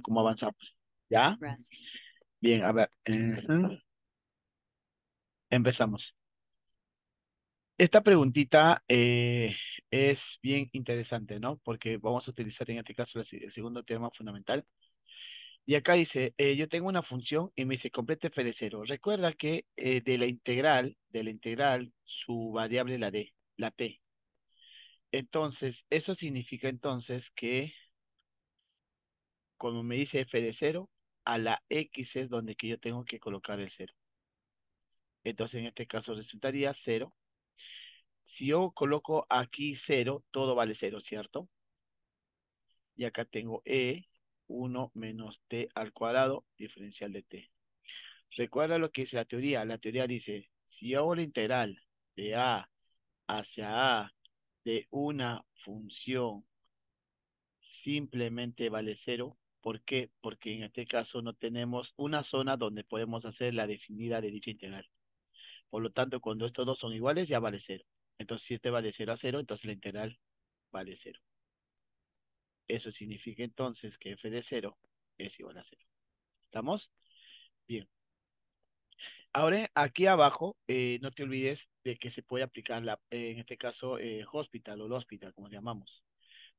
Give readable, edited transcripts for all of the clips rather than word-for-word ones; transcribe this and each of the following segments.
cómo avanzamos. ¿Ya? Bien, a ver. Empezamos. Esta preguntita es bien interesante, ¿no? Porque vamos a utilizar en este caso el segundo tema fundamental. Y acá dice, yo tengo una función y me dice complete f de cero. Recuerda que de la integral, su variable la d, la t. Entonces, eso significa entonces que, como me dice f de cero, a la x es donde que yo tengo que colocar el cero. Entonces, en este caso resultaría cero. Si yo coloco aquí cero, todo vale cero, ¿cierto? Y acá tengo 1 menos t al cuadrado diferencial de t. Recuerda lo que dice la teoría. La teoría dice, si yo hago la integral de a hacia a de una función simplemente vale cero. ¿Por qué? Porque en este caso no tenemos una zona donde podemos hacer la definida de dicha integral. Por lo tanto, cuando estos dos son iguales, ya vale cero. Entonces, si este vale 0 a cero, entonces la integral vale cero. Eso significa entonces que f de cero es igual a cero. ¿Estamos? Bien. Ahora, aquí abajo, no te olvides de que se puede aplicar, en este caso, hospital o el hospital, como llamamos.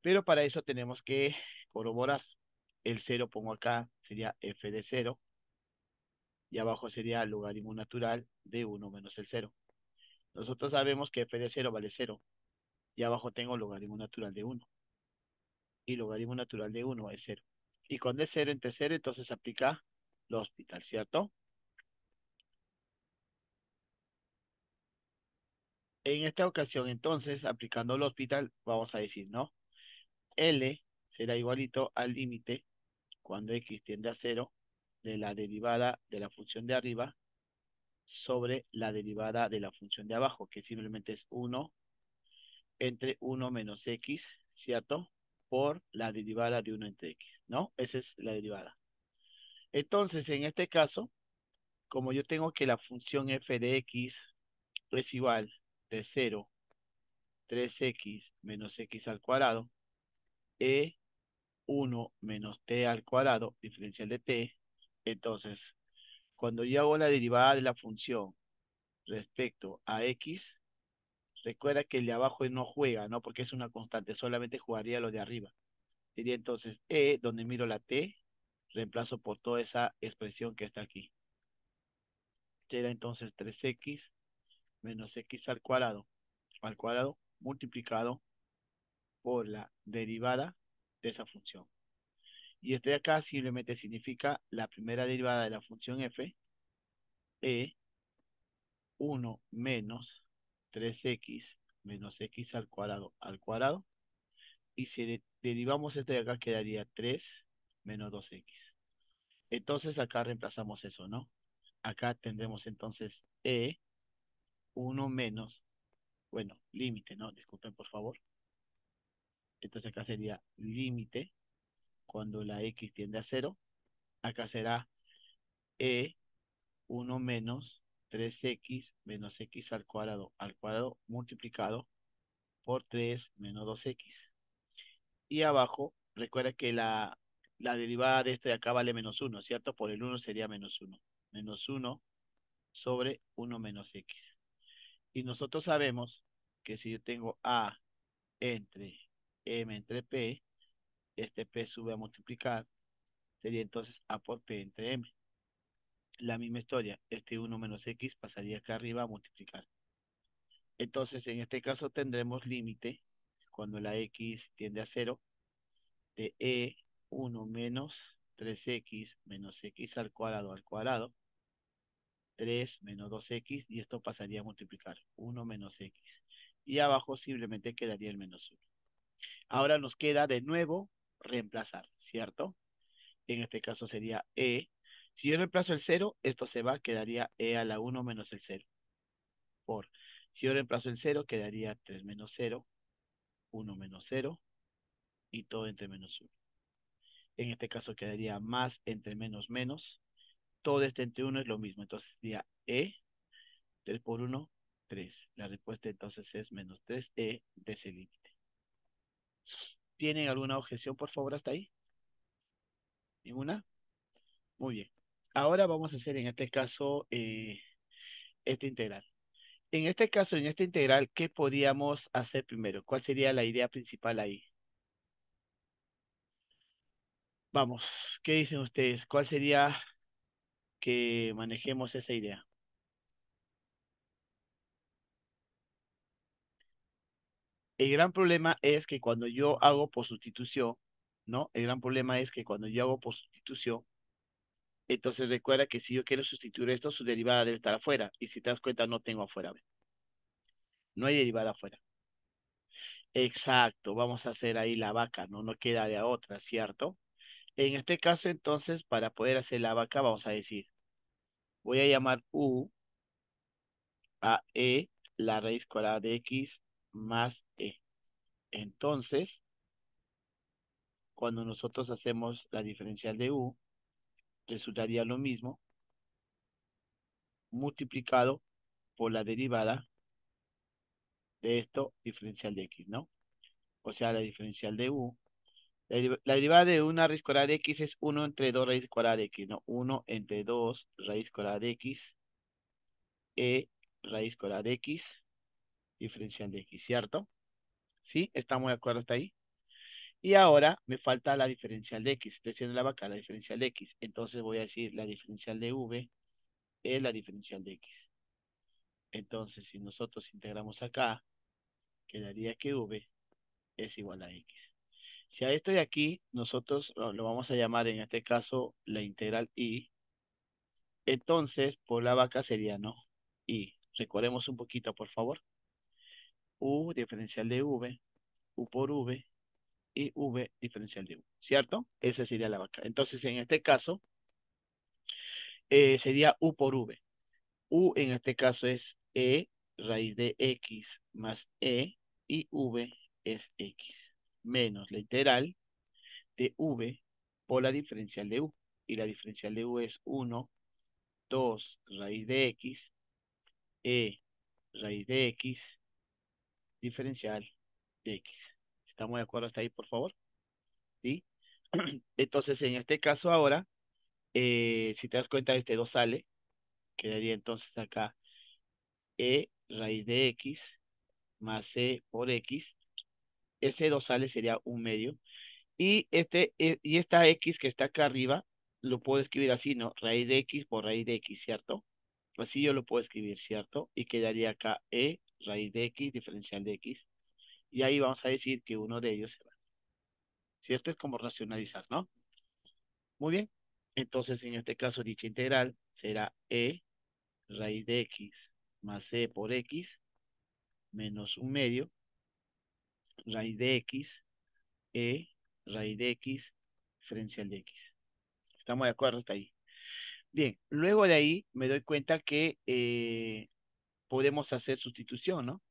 Pero para eso tenemos que corroborar. El cero pongo acá, sería f de cero, y abajo sería el logaritmo natural de uno menos el cero. Nosotros sabemos que f de cero vale cero, y abajo tengo logaritmo natural de uno, y logaritmo natural de uno es cero. Y cuando es cero entre cero, entonces aplica el hospital, ¿cierto? En esta ocasión, entonces, aplicando el hospital, vamos a decir, ¿no? L será igualito al límite cuando x tiende a cero de la derivada de la función de arriba sobre la derivada de la función de abajo, que simplemente es uno entre uno menos x, ¿cierto? Por la derivada de uno entre x, ¿no? Esa es la derivada. Entonces, en este caso, como yo tengo que la función f de x es igual de cero 3x menos x al cuadrado, e 1 menos t al cuadrado, diferencial de t. Entonces, cuando yo hago la derivada de la función respecto a x, recuerda que el de abajo no juega, ¿no? Porque es una constante, solamente jugaría lo de arriba. Sería entonces donde miro la t, reemplazo por toda esa expresión que está aquí. Será entonces 3x menos x al cuadrado multiplicado por la derivada de esa función. Y este de acá simplemente significa la primera derivada de la función f, e 1 menos 3x menos x al cuadrado. Y si derivamos este de acá quedaría 3 menos 2x. Entonces acá reemplazamos eso, ¿no? Acá tendremos entonces 1 menos, bueno, límite, ¿no? Disculpen por favor. Entonces acá sería límite cuando la x tiende a cero. Acá será e 1 menos 3x menos x al cuadrado multiplicado por 3 menos 2x. Y abajo, recuerda que la derivada de esto de acá vale menos uno, ¿cierto? Por el uno sería menos uno. Menos uno sobre uno menos x. Y nosotros sabemos que si yo tengo a entre m entre p, este p sube a multiplicar, sería entonces a por p entre m. La misma historia, este uno menos x pasaría acá arriba a multiplicar. Entonces, en este caso tendremos límite cuando la x tiende a cero de e1 menos 3x menos x al cuadrado, 3 menos 2x, y esto pasaría a multiplicar 1 menos x. Y abajo simplemente quedaría el menos 1. Ahora nos queda de nuevo reemplazar, ¿cierto? En este caso sería e. Si yo reemplazo el cero, esto se va, quedaría e a la 1 menos el cero. Por, si yo reemplazo el cero, quedaría 3 menos cero, 1 menos cero, y todo entre menos uno. En este caso quedaría más entre menos menos. Todo este entre uno es lo mismo. Entonces sería E, 3 por uno 3. La respuesta entonces es menos 3E de ese límite. ¿Tienen alguna objeción, por favor, hasta ahí? ¿Ninguna? Muy bien. Ahora vamos a hacer en este caso esta integral. En este caso, en esta integral, ¿qué podríamos hacer primero? ¿Cuál sería la idea principal ahí? Vamos, ¿qué dicen ustedes? ¿Cuál sería que manejemos esa idea? El gran problema es que cuando yo hago por sustitución, ¿no? El gran problema es que cuando yo hago por sustitución, entonces recuerda que si yo quiero sustituir esto, su derivada debe estar afuera. Y si te das cuenta, no tengo afuera. ¿Ve? No hay derivada afuera. Exacto, vamos a hacer ahí la vaca, ¿no? No queda de a otra, ¿cierto? En este caso, entonces, para poder hacer la vaca, vamos a decir, voy a llamar U a E la raíz cuadrada de X más E. Entonces, cuando nosotros hacemos la diferencial de U, resultaría lo mismo multiplicado por la derivada de esto diferencial de X, ¿no? O sea, la diferencial de U. La derivada de una raíz cuadrada de X es uno entre 2 raíz cuadrada de X, ¿no? Uno entre 2 raíz cuadrada de X, E raíz cuadrada de X, diferencial de X, ¿cierto? ¿Sí? ¿Estamos de acuerdo hasta ahí? Y ahora me falta la diferencial de X. Estoy haciendo la vaca, la diferencial de X. Entonces voy a decir la diferencial de V es la diferencial de X. Entonces, si nosotros integramos acá, quedaría que V es igual a X. Si a esto de aquí, nosotros lo vamos a llamar en este caso la integral I, entonces por la vaca sería no. Y recordemos un poquito, por favor. U diferencial de V, U por V y V diferencial de U, ¿cierto? Esa sería la vaca. Entonces, en este caso, sería U por V. U en este caso es E raíz de X más E y V es X menos la integral de V por la diferencial de U. Y la diferencial de U es 1, 2 raíz de X, E raíz de X, diferencial de X. ¿Estamos de acuerdo hasta ahí, por favor? ¿Sí? Entonces, en este caso ahora, si te das cuenta, este 2 sale, quedaría entonces acá E raíz de X más C por X. Ese 2 sale sería un medio. Y esta X que está acá arriba, lo puedo escribir así, ¿no? Raíz de X por raíz de X, ¿cierto? Así yo lo puedo escribir, ¿cierto? Y quedaría acá E raíz de X diferencial de X. Y ahí vamos a decir que uno de ellos se va. ¿Cierto? Es como racionalizar, ¿no? Muy bien. Entonces, en este caso, dicha integral será E raíz de X más C por X menos un medio raíz de X, E raíz de X diferencial de X. ¿Estamos de acuerdo hasta ahí? Bien, luego de ahí me doy cuenta que podemos hacer sustitución, ¿no?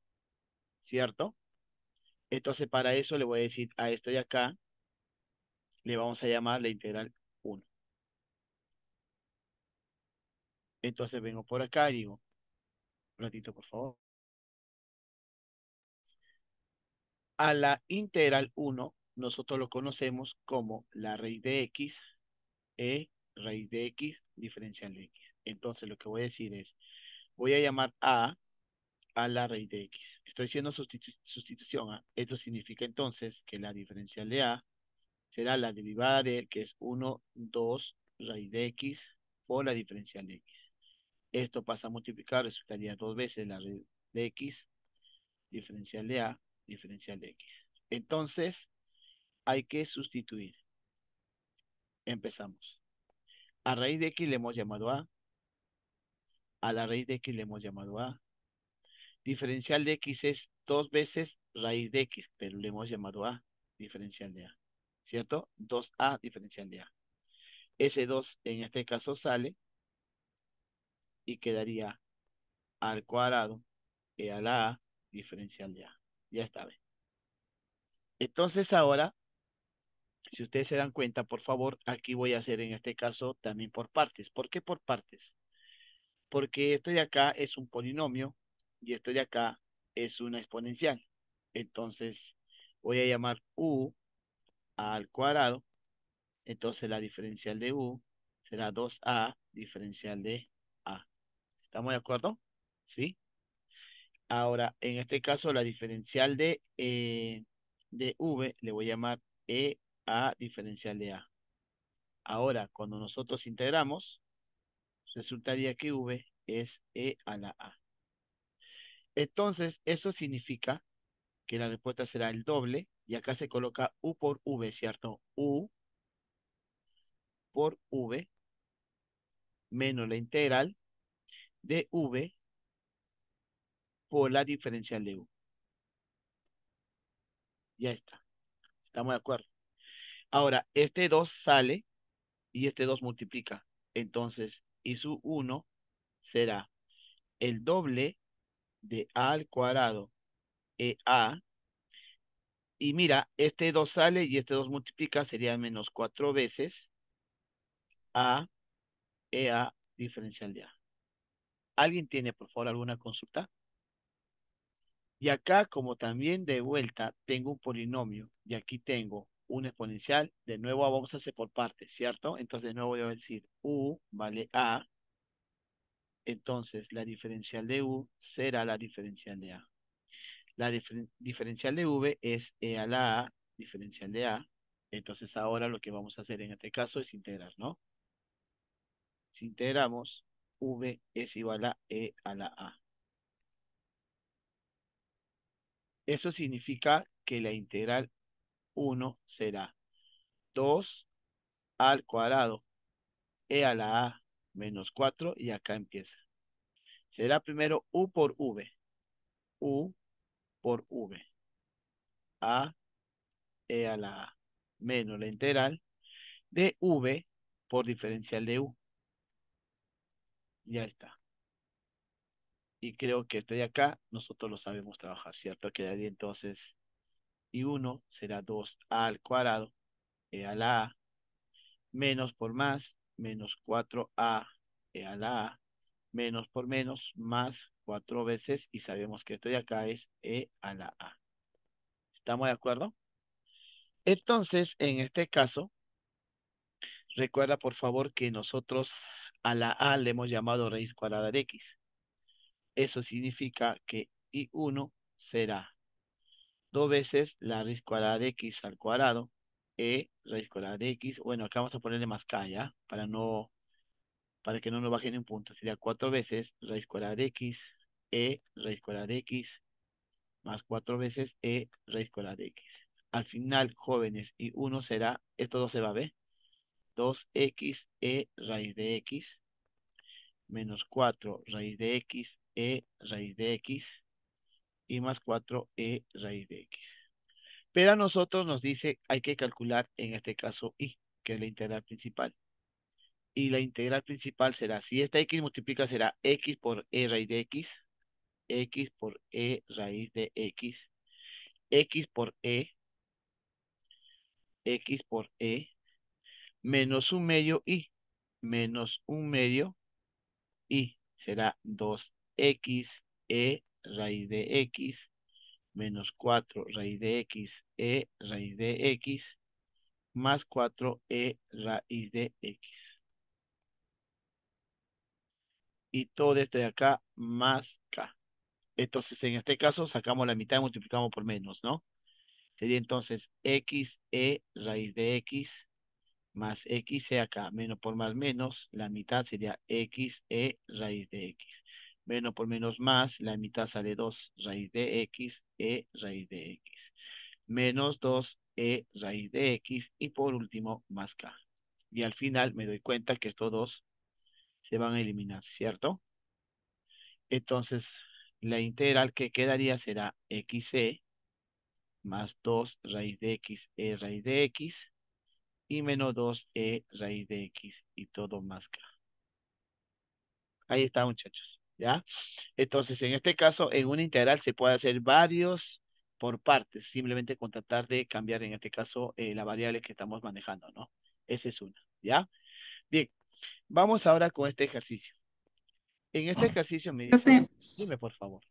¿Cierto? Entonces, para eso le voy a decir a esto de acá, le vamos a llamar la integral uno. Entonces vengo por acá y digo, un ratito, por favor. A la integral uno nosotros lo conocemos como la raíz de X, E raíz de X, diferencial de X. Entonces, lo que voy a decir es, voy a llamar a la raíz de X. Estoy haciendo sustitución. Esto significa entonces que la diferencial de A será la derivada de él, que es uno 2 raíz de X por la diferencial de X. Esto pasa a multiplicar, resultaría dos veces la raíz de X, diferencial de A, diferencial de X. Entonces, hay que sustituir. Empezamos. A raíz de X le hemos llamado a la raíz de X le hemos llamado A. Diferencial de X es dos veces raíz de X, pero le hemos llamado A, diferencial de A. ¿Cierto? 2A diferencial de A. Ese 2 en este caso sale y quedaría al cuadrado y a la A diferencial de A. Ya está bien. Entonces ahora, si ustedes se dan cuenta, por favor, aquí voy a hacer en este caso también por partes. ¿Por qué por partes? Porque esto de acá es un polinomio y esto de acá es una exponencial. Entonces voy a llamar U al cuadrado Entonces la diferencial de U será 2A diferencial de A. ¿Estamos de acuerdo? ¿Sí? Ahora, en este caso, la diferencial de V le voy a llamar EA diferencial de A. Ahora, cuando nosotros integramos, resultaría que V es E a la A. Entonces, eso significa que la respuesta será el doble, y acá se coloca U por V, ¿cierto? U por V menos la integral de V por la diferencial de U. Ya está. ¿Estamos de acuerdo? Ahora, este 2 sale y este 2 multiplica. Entonces, y su 1 será el doble de A al cuadrado EA. Y mira, este 2 sale y este 2 multiplica, sería menos 4 veces A EA diferencial de A. ¿Alguien tiene, por favor, alguna consulta? Y acá, como también de vuelta, tengo un polinomio y aquí tengo un exponencial, de nuevo vamos a hacer por partes, ¿cierto? Entonces, de nuevo voy a decir U vale A, entonces la diferencial de U será la diferencial de A. La diferencial de V es E a la A, diferencial de A. Entonces, ahora lo que vamos a hacer en este caso es integrar, ¿no? Si integramos, V es igual a E a la A. Eso significa que la integral 1 será 2 al cuadrado e a la a menos 4 y acá empieza. Será primero u por v, u por v, a e a la a, menos la integral de v por diferencial de u. Ya está. Y creo que esto de acá nosotros lo sabemos trabajar, ¿cierto? Quedaría entonces, y 1 será 2a al cuadrado e a la a, menos por más, menos 4a e a la a, menos por menos, más 4 veces, y sabemos que esto de acá es e a la a. ¿Estamos de acuerdo? Entonces, en este caso, recuerda por favor que nosotros a la a le hemos llamado raíz cuadrada de x. Eso significa que i1 será 2 veces la raíz cuadrada de x al cuadrado, e raíz cuadrada de x. Bueno, acá vamos a ponerle más k, ¿ya? Para que no nos baje ni un punto. Sería 4 veces raíz cuadrada de x, e raíz cuadrada de x, más 4 veces e raíz cuadrada de x. Al final, jóvenes, y 1 será, esto 2 se va a ver, 2x e raíz de x, menos 4 raíz de x, e raíz de x, y más 4 e raíz de x. Pero a nosotros nos dice, hay que calcular en este caso y, que es la integral principal. Y la integral principal será, si esta x multiplica, será x por e raíz de x por e raíz de x por x por menos un medio y, menos un medio y, será 2x e raíz de x, menos 4 raíz de x e raíz de x, más 4 e raíz de x. Y todo esto de acá más k. Entonces, en este caso, sacamos la mitad y multiplicamos por menos, ¿no? Sería entonces x e raíz de x más x e acá, menos por más menos, la mitad sería x e raíz de x. Menos por menos más, la mitad sale 2 raíz de x e raíz de x. Menos 2 e raíz de x y por último más k. Y al final me doy cuenta que estos dos se van a eliminar, ¿cierto? Entonces, la integral que quedaría será xe más 2 raíz de x e raíz de x y menos 2e raíz de x y todo más k. Ahí está, muchachos, ¿ya? Entonces, en este caso, en una integral se puede hacer varios por partes, simplemente con tratar de cambiar, en este caso, la variable que estamos manejando, ¿no? Esa es una, ¿ya? Bien, vamos ahora con este ejercicio. En este ejercicio me dice, Profe, dime por favor.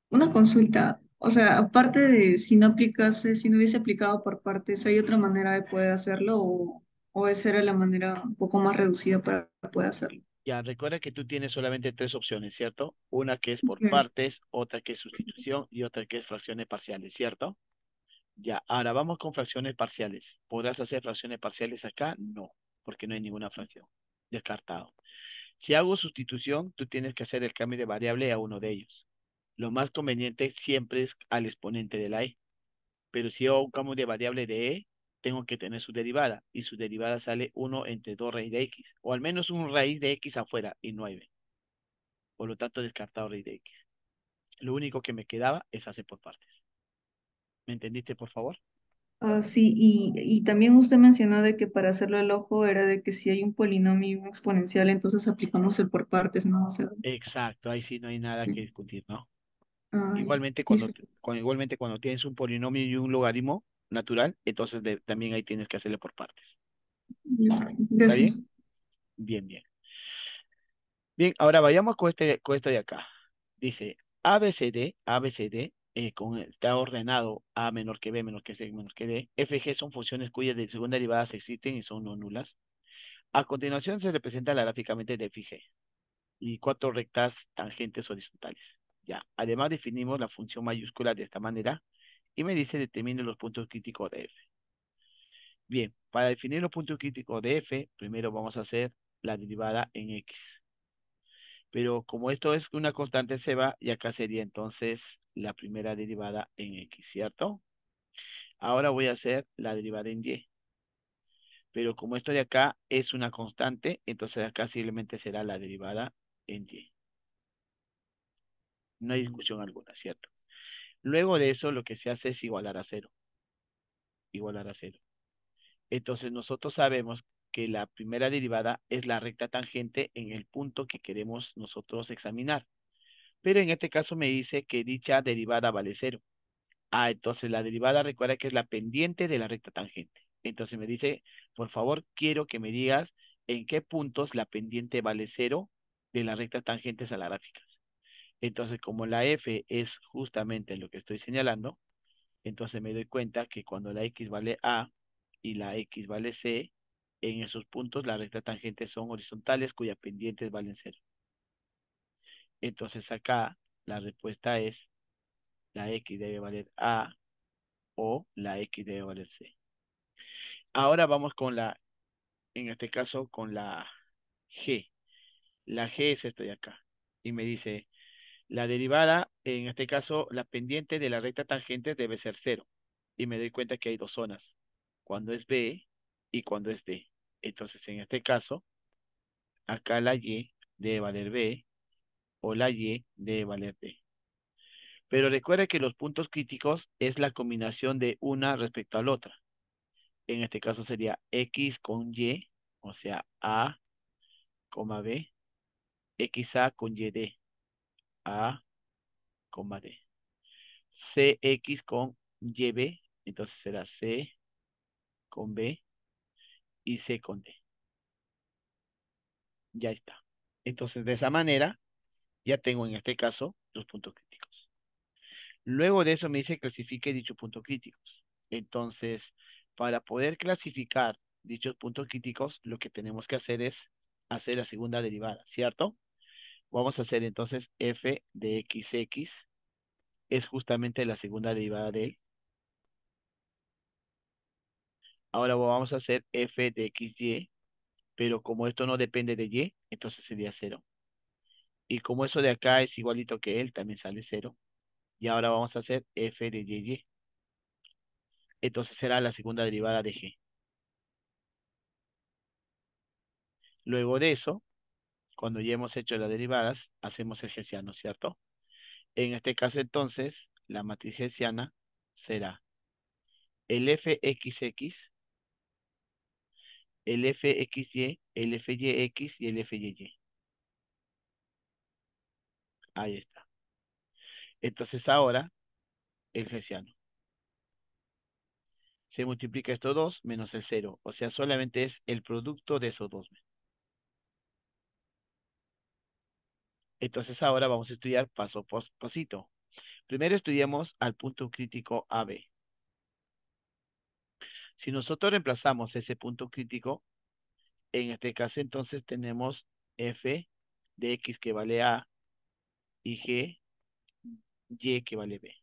una consulta. O sea, aparte de si no aplicase, si no hubiese aplicado por partes, ¿hay otra manera de poder hacerlo? o esa era la manera un poco más reducida para poder hacerlo. Ya, recuerda que tú tienes solamente tres opciones, ¿cierto? Una que es por Ok. partes, otra que es sustitución y otra que es fracciones parciales, ¿cierto? Ya, ahora vamos con fracciones parciales. ¿Podrás hacer fracciones parciales acá? No, porque no hay ninguna fracción. Descartado. Si hago sustitución, tú tienes que hacer el cambio de variable a uno de ellos. Lo más conveniente siempre es al exponente de la e. Pero si hago un cambio de variable de e, tengo que tener su derivada. Y su derivada sale uno entre 2 raíz de x. O al menos un raíz de x afuera y 9. Por lo tanto, descartado raíz de x. Lo único que me quedaba es hacer por partes. ¿Me entendiste, por favor? Ah, sí, y también usted mencionó de que para hacerlo al ojo era de que si hay un polinomio y un exponencial, entonces aplicamos el por partes, ¿no? O sea, Exacto, ahí sí no hay nada que discutir, ¿no? ah, ya. Igualmente Listo. igualmente cuando tienes un polinomio y un logaritmo natural, entonces también ahí tienes que hacerle por partes. Ya, ¿Está bien? gracias. Bien, bien. Bien, ahora vayamos con esto de acá. Dice ABCD, está ordenado A menor que B menor que C menor que D. FG son funciones cuyas de segunda derivadas existen y son no nulas. A continuación se representa gráficamente de FG y cuatro rectas tangentes horizontales. Ya, además definimos la función mayúscula de esta manera y me dice determine los puntos críticos de F. Bien, para definir los puntos críticos de F, primero vamos a hacer la derivada en X. Pero como esto es una constante se va, y acá sería entonces la primera derivada en X, ¿cierto? Ahora voy a hacer la derivada en Y. Pero como esto de acá es una constante, entonces acá simplemente será la derivada en Y. No hay discusión alguna, ¿cierto? Luego de eso, lo que se hace es igualar a cero. Igualar a cero. Entonces nosotros sabemos que la primera derivada es la recta tangente en el punto que queremos nosotros examinar. Pero en este caso me dice que dicha derivada vale cero. Ah, entonces la derivada recuerda que es la pendiente de la recta tangente. Entonces me dice, por favor, quiero que me digas en qué puntos la pendiente vale cero de las rectas tangentes a las gráficas. Entonces, como la f es justamente lo que estoy señalando, entonces me doy cuenta que cuando la x vale a y la x vale c, en esos puntos las rectas tangentes son horizontales cuyas pendientes valen cero. Entonces acá la respuesta es la x debe valer a o la x debe valer c. Ahora vamos con en este caso, con la g. La g es esto de acá. Y me dice, la derivada, en este caso, la pendiente de la recta tangente debe ser cero. Y me doy cuenta que hay dos zonas, cuando es B y cuando es D. Entonces, en este caso, acá la Y debe valer B o la Y debe valer D. Pero recuerda que los puntos críticos es la combinación de una respecto a la otra. En este caso sería X con Y, o sea, A, B, XA con YD, A, D. CX con YB, entonces será C con B y C con D. Ya está. Entonces, de esa manera, ya tengo en este caso los puntos críticos. Luego de eso me dice clasifique dichos puntos críticos. Entonces, para poder clasificar dichos puntos críticos, lo que tenemos que hacer es hacer la segunda derivada, ¿cierto? Vamos a hacer entonces f de xx, es justamente la segunda derivada de él. Ahora vamos a hacer f de xy, pero como esto no depende de y, entonces sería cero. Y como eso de acá es igualito que él, también sale cero. Y ahora vamos a hacer f de y. Entonces será la segunda derivada de g. Luego de eso, cuando ya hemos hecho las derivadas, hacemos el hessiano, ¿cierto? En este caso entonces, la matriz hessiana será el fxx, el fxy, el fyx y el fyy. Ahí está. Entonces ahora, el hessiano. Se multiplica estos dos menos el cero. O sea, solamente es el producto de esos dos. Entonces ahora vamos a estudiar paso por pasito. Primero estudiamos al punto crítico AB. Si nosotros reemplazamos ese punto crítico En este caso, entonces, tenemos f de x que vale a y g, y que vale b.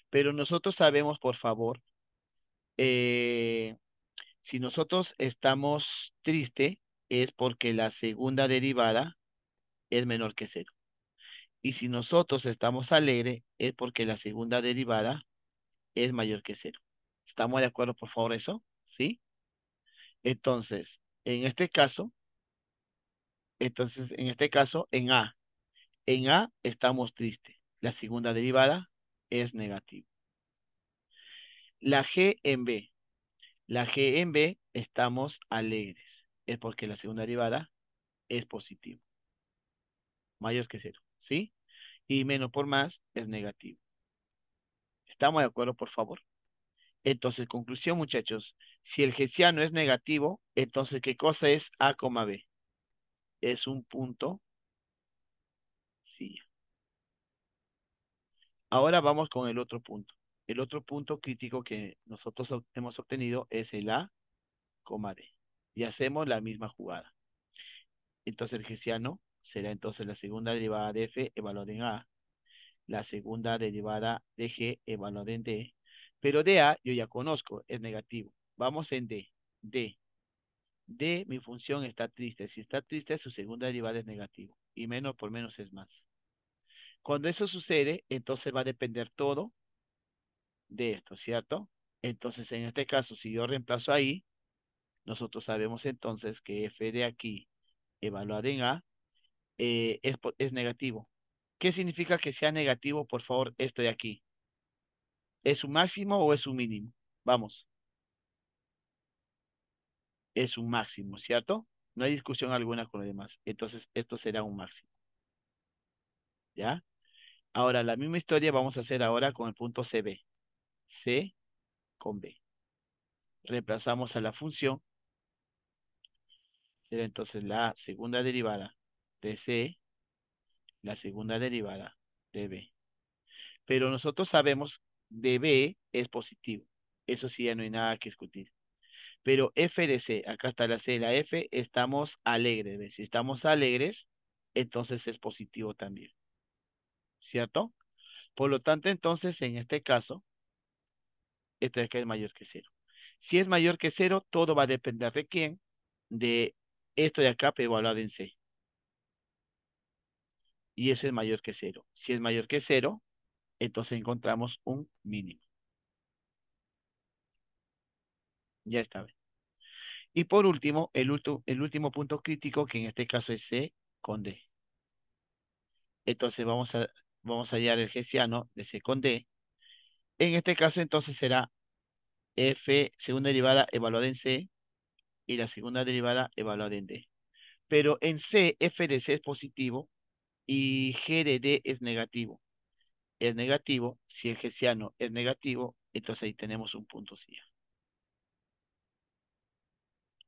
Pero nosotros sabemos, por favor, eh, si nosotros estamos triste, es porque la segunda derivada es menor que cero. Y si nosotros estamos alegre, es porque la segunda derivada es mayor que cero. ¿Estamos de acuerdo, por favor, eso? ¿Sí? Entonces, en este caso, en A estamos tristes. La segunda derivada es negativa. La G en B. La G en B estamos alegres. Es porque la segunda derivada es positiva, mayor que cero, ¿sí? Y menos por más es negativo. ¿Estamos de acuerdo, por favor? Entonces, conclusión, muchachos. Si el hessiano es negativo, entonces, ¿qué cosa es A, B? Es un punto, sí. Ahora vamos con el otro punto. El otro punto crítico que nosotros hemos obtenido es el A, D. Y hacemos la misma jugada. Entonces el hessiano será entonces la segunda derivada de F evaluada en A, la segunda derivada de G evaluada en D, pero de A yo ya conozco, es negativo. Vamos en D. D. D, mi función está triste. Si está triste, su segunda derivada es negativo. Y menos por menos es más. Cuando eso sucede, entonces va a depender todo de esto, ¿cierto? Entonces, en este caso, si yo reemplazo ahí, nosotros sabemos entonces que f de aquí, evaluado en A, es negativo. ¿Qué significa que sea negativo, por favor, esto de aquí? ¿Es un máximo o es un mínimo? Vamos, es un máximo, ¿cierto? No hay discusión alguna con lo demás. Entonces, esto será un máximo, ¿ya? Ahora, la misma historia vamos a hacer ahora con el punto CB. C con B. Reemplazamos a la función, será entonces la segunda derivada de C, la segunda derivada de B. Pero nosotros sabemos de B es positivo. Eso sí, ya no hay nada que discutir. Pero F de C, acá está la C, la F, estamos alegres. ¿Ves? Si estamos alegres, entonces es positivo también. ¿Cierto? Por lo tanto, entonces, en este caso, esto de acá es mayor que cero. Si es mayor que cero, todo va a depender de quién, de esto de acá, pero igualado en C. Y eso es mayor que cero. Si es mayor que cero, entonces encontramos un mínimo. Ya está. Y por último, el último punto crítico, que en este caso es C con D. Entonces vamos a hallar el hessiano de C con D. En este caso, entonces será F, segunda derivada evaluada en C, y la segunda derivada evaluada en D. Pero en C, F de C es positivo y G de D es negativo. Es negativo, si el hessiano es negativo, entonces ahí tenemos un punto C.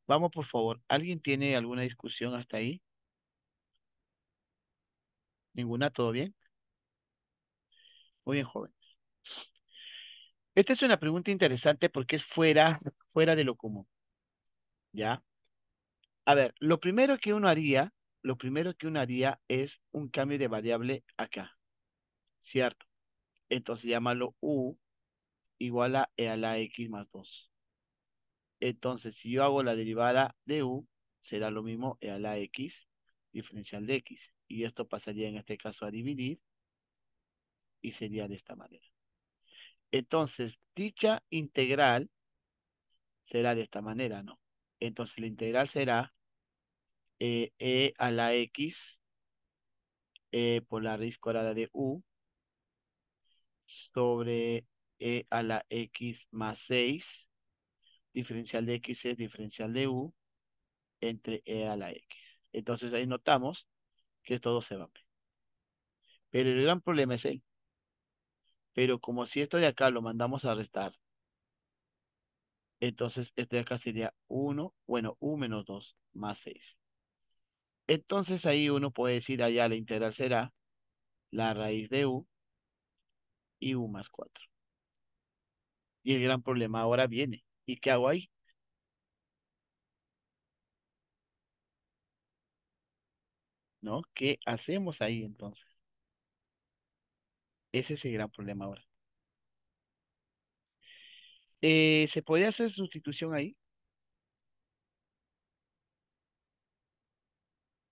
Vamos, por favor. ¿Alguien tiene alguna discusión hasta ahí? ¿Ninguna? ¿Todo bien? Muy bien, jóvenes. Esta es una pregunta interesante porque es fuera de lo común, ¿ya? A ver, lo primero que uno haría es un cambio de variable acá, ¿cierto? Entonces llámalo u igual a e a la x más 2. Entonces, si yo hago la derivada de u, será lo mismo e a la x diferencial de x. Y esto pasaría en este caso a dividir y sería de esta manera. Entonces, dicha integral será de esta manera, ¿no? Entonces, la integral será e a la x por la raíz cuadrada de u sobre e a la x más 6, diferencial de x es diferencial de u entre e a la x. Entonces ahí notamos que todo se va. Pero el gran problema es el. Pero como si esto de acá lo mandamos a restar, entonces esto de acá sería 1, bueno, u menos 2 más 6. Entonces ahí uno puede decir allá la integral será la raíz de u y u más 4. Y el gran problema ahora viene. ¿Y qué hago ahí? ¿no? ¿Qué hacemos ahí entonces? Ese es el gran problema ahora. ¿Se podría hacer sustitución ahí?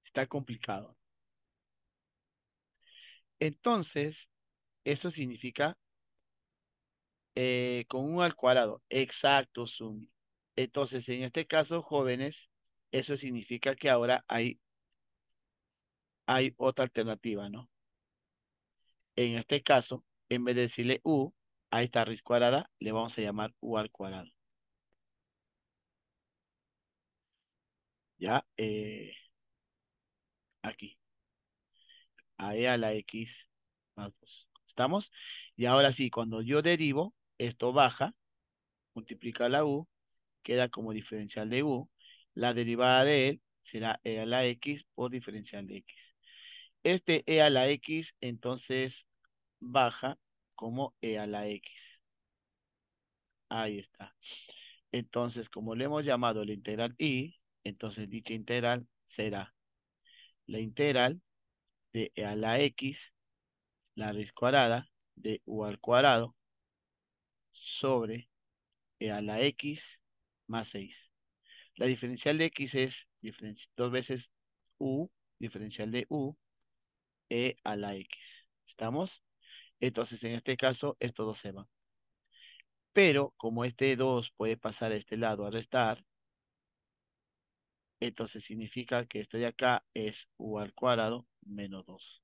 Está complicado. Entonces, eso significa con un al cuadrado. Exacto, Sumi. Entonces, en este caso, jóvenes, eso significa que ahora hay otra alternativa, ¿no? En este caso, en vez de decirle u a esta raíz cuadrada, le vamos a llamar u al cuadrado. Ya, aquí, a e a la x más 2. ¿Estamos? Y ahora sí, cuando yo derivo, esto baja, multiplica la u, queda como diferencial de u. La derivada de él será e a la x por diferencial de x. Este e a la x, entonces, baja como e a la x. Ahí está. Entonces, como le hemos llamado la integral y, entonces dicha integral será la integral de e a la x, la raíz cuadrada de u al cuadrado sobre e a la x más 6. La diferencial de x es dos veces u, diferencial de u, e a la x. ¿Estamos? Entonces, en este caso, estos dos se van. Pero, como este 2 puede pasar a este lado a restar, entonces significa que esto de acá es u al cuadrado menos 2.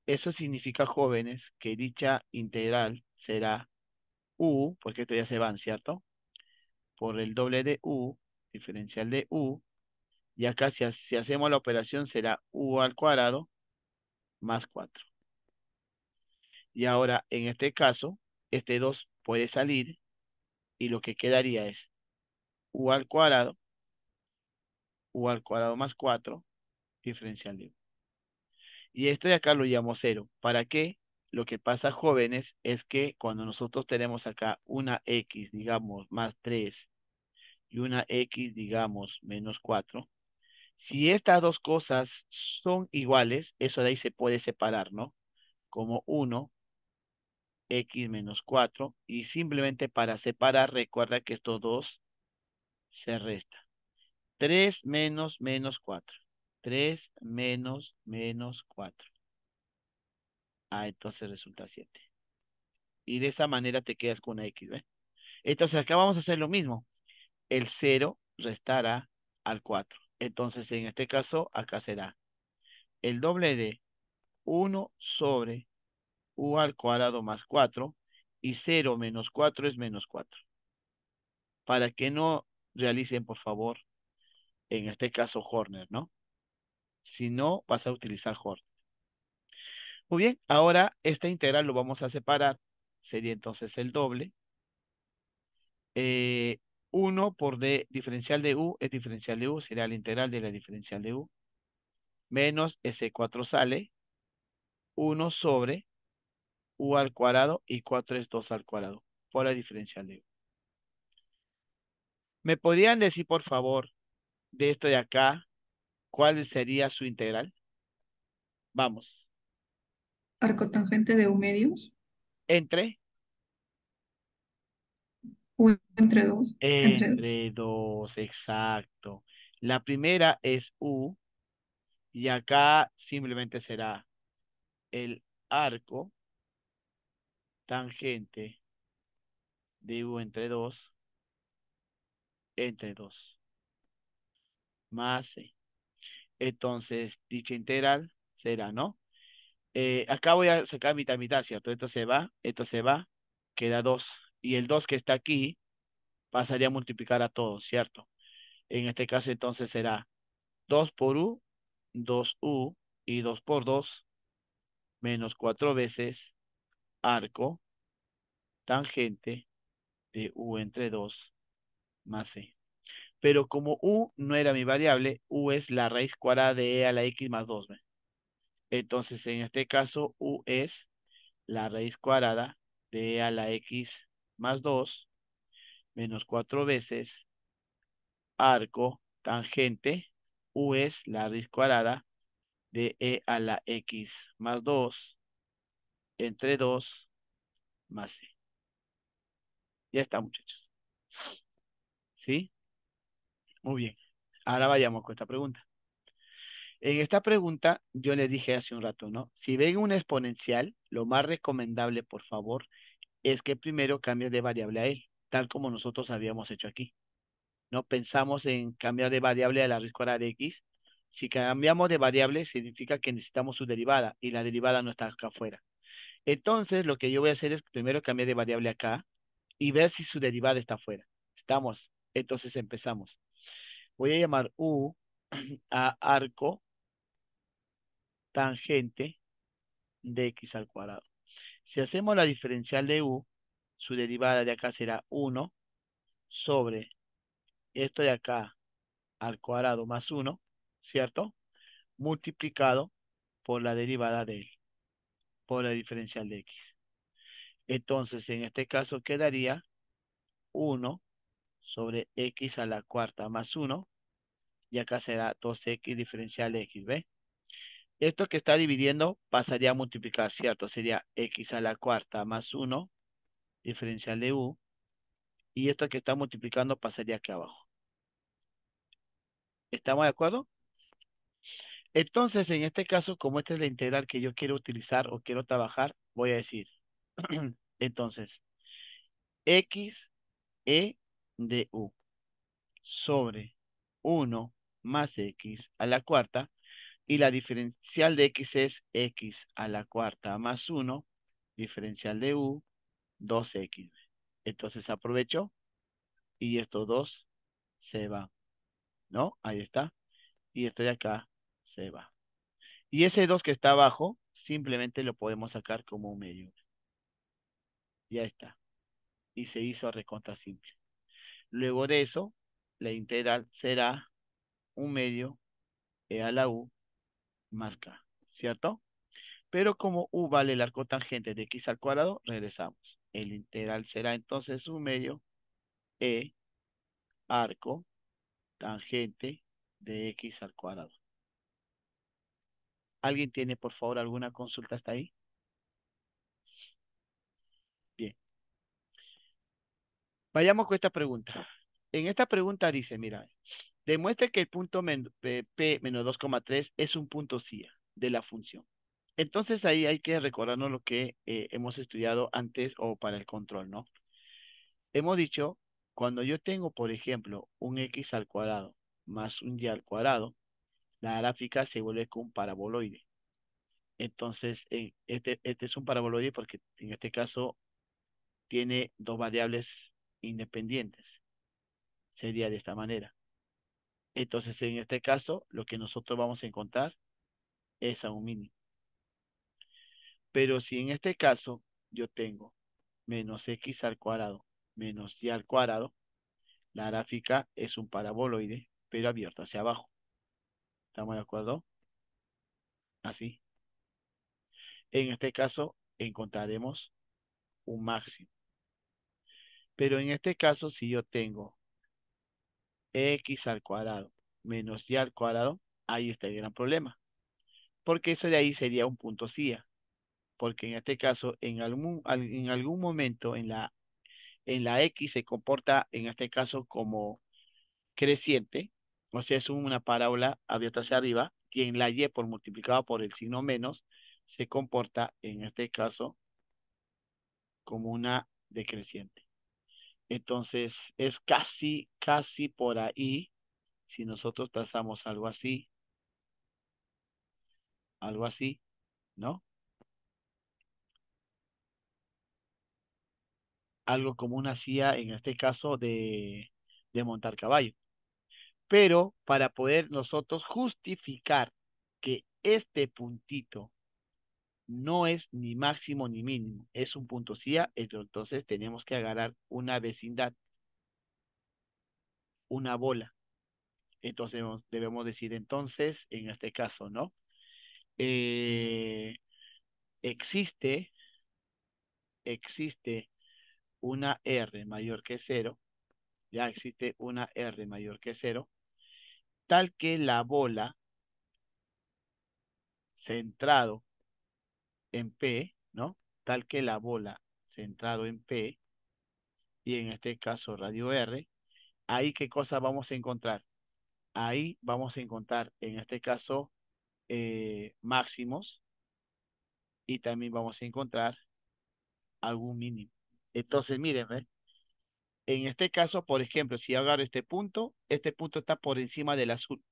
Eso significa, jóvenes, que dicha integral será u, porque esto ya se van, ¿cierto? Por el doble de u, diferencial de u, y acá si hacemos la operación será u al cuadrado más 4. Y ahora, en este caso, este 2 puede salir y lo que quedaría es u al cuadrado más 4 diferencial de u. Y esto de acá lo llamo cero. ¿Para qué? Lo que pasa, jóvenes, es que cuando nosotros tenemos acá una x, digamos, más 3 y una x, digamos, menos 4, si estas dos cosas son iguales, eso de ahí se puede separar, ¿no? Como 1 x menos 4 y simplemente para separar, recuerda que estos dos se restan. 3 menos menos 4. 3 menos 4. Ah, entonces resulta 7. Y de esa manera te quedas con una X, ¿ves? Entonces acá vamos a hacer lo mismo. El cero restará al 4. Entonces en este caso acá será el doble de 1 sobre u al cuadrado más 4 y 0 menos 4 es menos 4. Para que no realicen, por favor, en este caso Horner, ¿no? Si no, vas a utilizar Horner. Muy bien, ahora esta integral lo vamos a separar. Sería entonces el doble. Eh, 1 por d diferencial de u es diferencial de u, será la integral de la diferencial de u, menos ese 4 sale, 1 sobre u al cuadrado y 4 es 2 al cuadrado, por la diferencial de u. ¿Me podrían decir, por favor, de esto de acá, cuál sería su integral? Vamos, Arcotangente de U medios, entre, U entre dos, entre dos. entre 2, exacto. La primera es u y acá simplemente será el arco tangente de u entre 2 más c. Entonces, dicha integral será, ¿no? Acá voy a sacar mitad, mitad, ¿cierto? Esto se va, queda 2. Y el 2 que está aquí pasaría a multiplicar a todos, ¿cierto? En este caso, entonces será 2 por u, 2u y 2 por 2 menos 4 veces arco tangente de u entre 2 más c. Pero como u no era mi variable, u es la raíz cuadrada de e a la x más 2, ¿ve? Entonces, en este caso, u es la raíz cuadrada de e a la x más 2 menos 4 veces arco tangente. U es la raíz cuadrada de e a la x más 2 entre 2 más c. Ya está, muchachos. ¿Sí? Muy bien. Ahora vayamos con esta pregunta. En esta pregunta yo les dije hace un rato, ¿no? Si ven una exponencial, lo más recomendable, por favor, es que primero cambie de variable a él, tal como nosotros habíamos hecho aquí. No pensamos en cambiar de variable a la raíz cuadrada de x. Si cambiamos de variable, significa que necesitamos su derivada y la derivada no está acá afuera. Entonces, lo que yo voy a hacer es primero cambiar de variable acá y ver si su derivada está afuera. ¿Estamos? Entonces empezamos. Voy a llamar u a arco tangente de x al cuadrado. Si hacemos la diferencial de u, su derivada de acá será 1 sobre esto de acá al cuadrado más 1, ¿cierto? Multiplicado por la derivada de él, por la diferencial de x. Entonces, en este caso quedaría 1 sobre x a la cuarta más 1, y acá será 2x diferencial de x, ¿ve? Esto que está dividiendo pasaría a multiplicar, ¿cierto? Sería x a la cuarta más 1 diferencial de u, y esto que está multiplicando pasaría aquí abajo. ¿Estamos de acuerdo? Entonces, en este caso, como esta es la integral que yo quiero utilizar o quiero trabajar, voy a decir, entonces, x e de u sobre 1 más x a la cuarta, y la diferencial de x es x a la cuarta más 1 diferencial de u, 2x. Entonces aprovecho y estos dos se van, ¿no? Ahí está. Y esto de acá se va. Y ese 2 que está abajo, simplemente lo podemos sacar como un medio. Ya está. Y se hizo recontra simple. Luego de eso, la integral será un medio e a la u más k, ¿cierto? Pero como u vale el arco tangente de x al cuadrado, regresamos. El integral será entonces un medio e arco tangente de x al cuadrado. ¿Alguien tiene, por favor, alguna consulta hasta ahí? Bien. Vayamos con esta pregunta. En esta pregunta dice, mira, demuestre que el punto p menos 2,3 es un punto CIA de la función. Entonces ahí hay que recordarnos lo que hemos estudiado antes o para el control, ¿no? Hemos dicho, cuando yo tengo, por ejemplo, un x al cuadrado más un y al cuadrado, la gráfica se vuelve con un paraboloide. Entonces, este es un paraboloide porque en este caso tiene dos variables independientes. Sería de esta manera. Entonces, en este caso, lo que nosotros vamos a encontrar es a un mínimo. Pero si en este caso yo tengo menos x al cuadrado menos y al cuadrado, la gráfica es un paraboloide, pero abierto hacia abajo. ¿Estamos de acuerdo? Así. En este caso encontraremos un máximo. Pero en este caso, si yo tengo x al cuadrado menos y al cuadrado, ahí está el gran problema. Porque eso de ahí sería un punto CIA. Porque en este caso, en algún momento en la X se comporta, en este caso, como creciente, o sea, es una parábola abierta hacia arriba, y en la Y por multiplicado por el signo menos, se comporta, en este caso, como una decreciente. Entonces, es casi por ahí, si nosotros trazamos algo así, ¿no? Algo como una silla, en este caso, de montar caballo. Pero para poder nosotros justificar que este puntito no es ni máximo ni mínimo, es un punto CIA, entonces tenemos que agarrar una vecindad, una bola. Entonces debemos decir entonces, en este caso, ¿no? Eh, existe, existe una R mayor que cero, ya existe una R mayor que cero, tal que la bola centrado en P, ¿no? Tal que la bola centrado en P, y en este caso radio R, ahí ¿qué cosa vamos a encontrar? Ahí vamos a encontrar, en este caso, máximos y también vamos a encontrar algún mínimo. Entonces, miren, ¿ve? En este caso, por ejemplo, si yo agarro este punto está por encima del azul.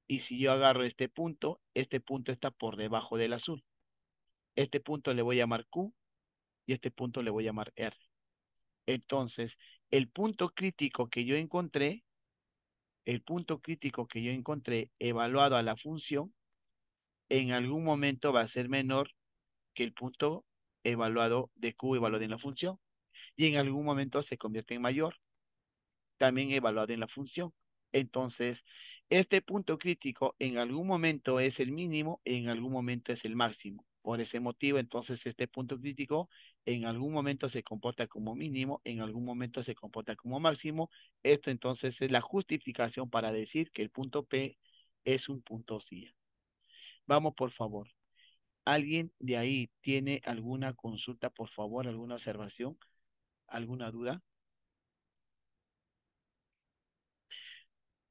Y si yo agarro este punto está por debajo del azul. Este punto le voy a llamar Q y este punto le voy a llamar R. Entonces, el punto crítico que yo encontré, el punto crítico que yo encontré evaluado a la función, en algún momento va a ser menor que el punto evaluado de Q evaluado en la función. Y en algún momento se convierte en mayor, también evaluado en la función. Entonces, este punto crítico en algún momento es el mínimo, en algún momento es el máximo. Por ese motivo, entonces, este punto crítico en algún momento se comporta como mínimo, en algún momento se comporta como máximo. Esto entonces es la justificación para decir que el punto P es un punto oscila. Vamos, por favor. ¿Alguien de ahí tiene alguna consulta, por favor, alguna observación, alguna duda?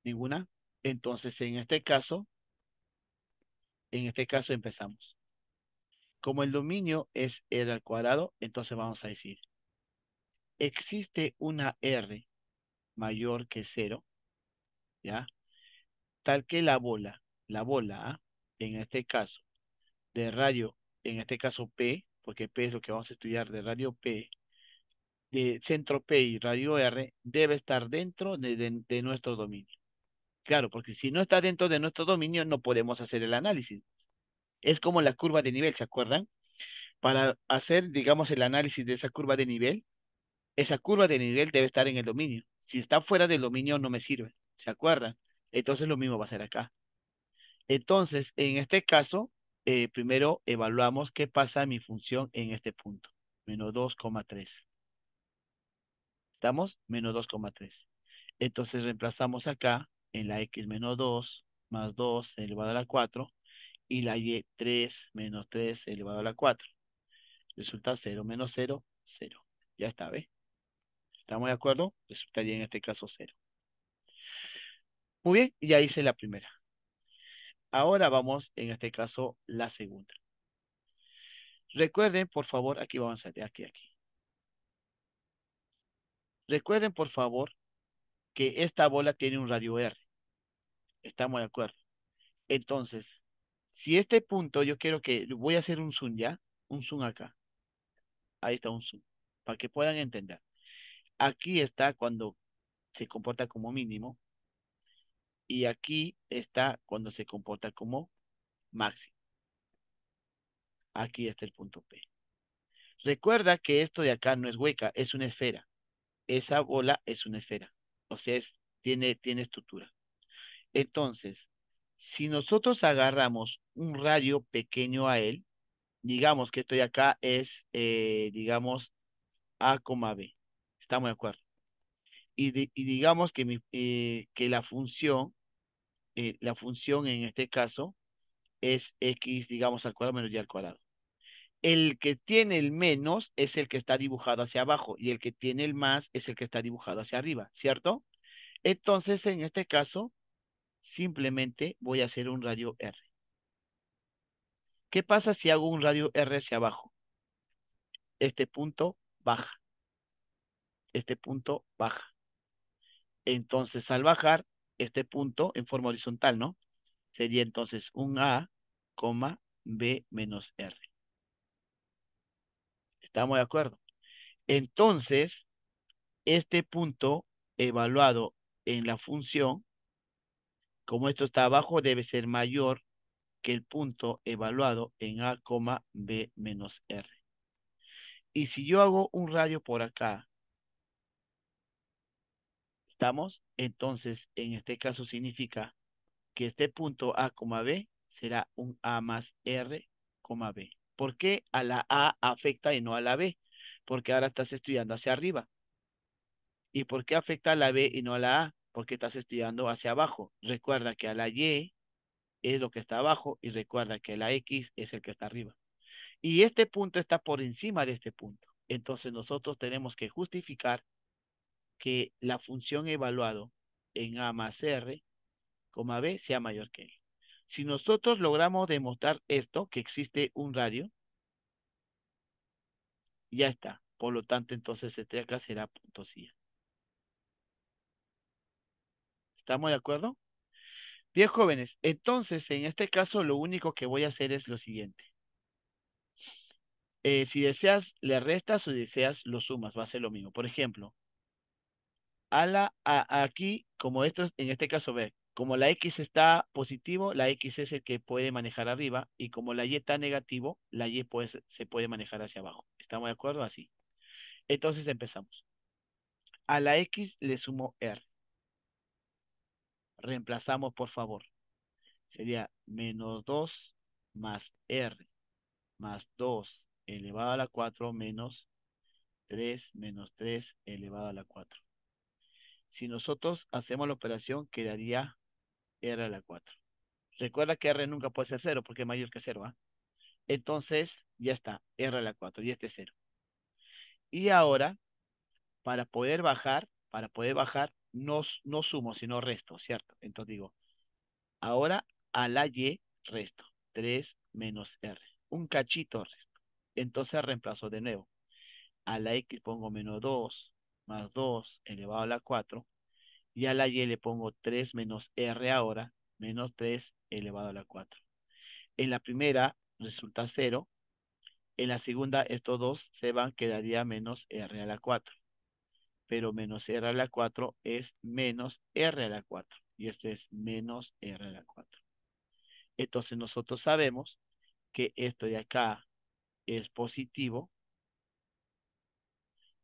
¿Ninguna? Entonces, en este caso empezamos. Como el dominio es R al cuadrado, entonces vamos a decir, existe una R mayor que cero, ¿ya? Tal que la bola, ¿ah? En este caso, de radio, en este caso P, porque P es lo que vamos a estudiar de radio P, de centro P y radio R, debe estar dentro de nuestro dominio. Claro, porque si no está dentro de nuestro dominio, no podemos hacer el análisis. Es como la curva de nivel, ¿se acuerdan? Para hacer, digamos, el análisis de esa curva de nivel debe estar en el dominio. Si está fuera del dominio, no me sirve. ¿Se acuerdan? Entonces lo mismo va a ser acá. Entonces, en este caso, primero evaluamos qué pasa en mi función en este punto. -2,3. ¿Estamos? -2,3. Entonces reemplazamos acá en la x -2 más 2 elevado a la 4 y la y 3 menos 3 elevado a la 4. Resulta 0 menos 0, 0. Ya está, ¿ve? ¿Estamos de acuerdo? Resultaría en este caso 0. Muy bien, ya hice la primera. Ahora vamos, en este caso, la segunda. Recuerden, por favor, aquí vamos a ver, aquí. Recuerden, por favor, que esta bola tiene un radio R. Estamos de acuerdo. Entonces, si este punto, yo quiero que, voy a hacer un zoom ya, un zoom acá. Ahí está un zoom, para que puedan entender. Aquí está cuando se comporta como mínimo y aquí está cuando se comporta como máximo. Aquí está el punto P. Recuerda que esto de acá no es hueca, es una esfera. Esa bola es una esfera. O sea, tiene estructura. Entonces, si nosotros agarramos un radio pequeño a él, digamos que esto de acá es, digamos, A, B. ¿Estamos de acuerdo? Y digamos que, que la función en este caso es x, digamos, al cuadrado menos y al cuadrado. El que tiene el menos es el que está dibujado hacia abajo y el que tiene el más es el que está dibujado hacia arriba, ¿cierto? Entonces, en este caso, simplemente voy a hacer un radio R. ¿Qué pasa si hago un radio R hacia abajo? Este punto baja, este punto baja. Entonces, al bajar, este punto en forma horizontal, ¿no? Sería entonces un A, B menos R. ¿Estamos de acuerdo? Entonces, este punto evaluado en la función, como esto está abajo, debe ser mayor que el punto evaluado en A, B menos R. Y si yo hago un radio por acá, ¿estamos? Entonces, en este caso significa que este punto A, B será un A más R, B. ¿Por qué a la A afecta y no a la B? Porque ahora estás estudiando hacia arriba. ¿Y por qué afecta a la B y no a la A? Porque estás estudiando hacia abajo. Recuerda que a la Y es lo que está abajo y recuerda que la X es el que está arriba. Y este punto está por encima de este punto. Entonces nosotros tenemos que justificar que la función evaluado en A más R, B sea mayor que E. Si nosotros logramos demostrar esto, que existe un radio, ya está. Por lo tanto, entonces este de acá será punto CIA. ¿Estamos de acuerdo? Bien, jóvenes. Entonces, en este caso, lo único que voy a hacer es lo siguiente. Si deseas, le restas o deseas, lo sumas. Va a ser lo mismo. Por ejemplo, aquí, como esto, en este caso, ve, como la X está positivo, la X es el que puede manejar arriba, y como la Y está negativo, la Y pues, se puede manejar hacia abajo. ¿Estamos de acuerdo? Así. Entonces empezamos. A la X le sumo R. Reemplazamos, por favor. Sería menos 2 más R más 2 elevado a la 4 menos 3 menos 3 elevado a la 4. Si nosotros hacemos la operación, quedaría R a la 4. Recuerda que R nunca puede ser cero porque es mayor que cero, ¿ah? Entonces, ya está, R a la 4 y este es cero. Y ahora, para poder bajar, no sumo, sino resto, ¿cierto? Entonces digo, ahora a la Y resto, 3 menos R. Un cachito resto. Entonces reemplazo de nuevo. A la X pongo menos 2 más 2 elevado a la 4. Y a la Y le pongo 3 menos R ahora, menos 3 elevado a la 4. En la primera resulta cero. En la segunda, estos dos se van, quedaría menos R a la 4. Pero menos R a la 4 es menos R a la 4. Y esto es menos R a la 4. Entonces nosotros sabemos que esto de acá es positivo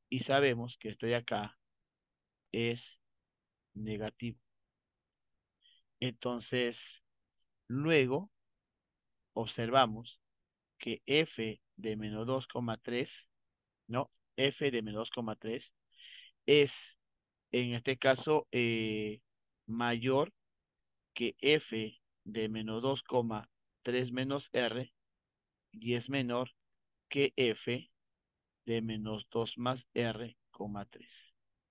y sabemos que esto de acá es negativo. Entonces, luego observamos que f de menos 2,3, no, f de menos 2,3 es, en este caso, mayor que f de menos 2,3 menos r y es menor que f de menos 2 más r, 3.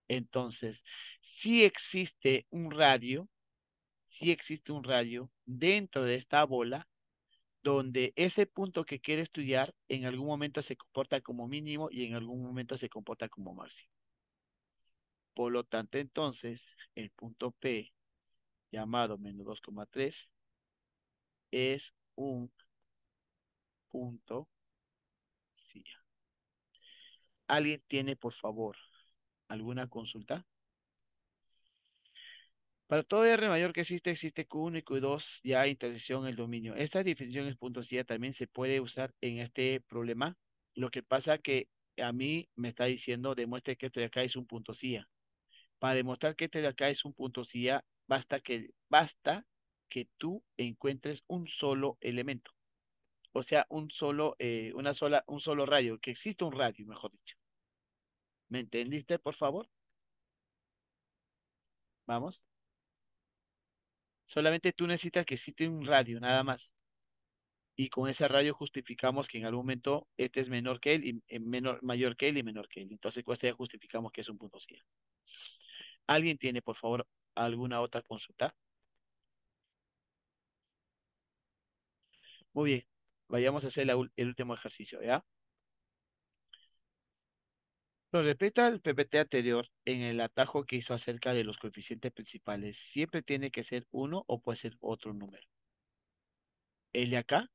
Entonces, si existe un radio, si existe un radio dentro de esta bola donde ese punto que quiere estudiar en algún momento se comporta como mínimo y en algún momento se comporta como máximo. Por lo tanto, entonces, el punto P, llamado menos 2,3, es un punto sí. ¿Alguien tiene, por favor, alguna consulta? Para todo R mayor que existe Q1 y Q2, ya intersección el dominio. Esta definición es punto C también se puede usar en este problema. Lo que pasa que a mí me está diciendo, demuestre que esto de acá es un punto CIA. Para demostrar que este de acá es un punto CIA, basta que tú encuentres un solo elemento. O sea, un solo radio, que existe un radio, mejor dicho. ¿Me entendiste, por favor? Vamos. Solamente tú necesitas que existe un radio, nada más. Y con ese radio justificamos que en algún momento este es menor que él y mayor que él y menor que él. Entonces con esto ya justificamos que es un punto CIA. ¿Alguien tiene, por favor, alguna otra consulta? Muy bien, vayamos a hacer el último ejercicio, ¿ya? Lo respecto al PPT anterior, en el atajo que hizo acerca de los coeficientes principales, ¿siempre tiene que ser uno o puede ser otro número? ¿El de acá?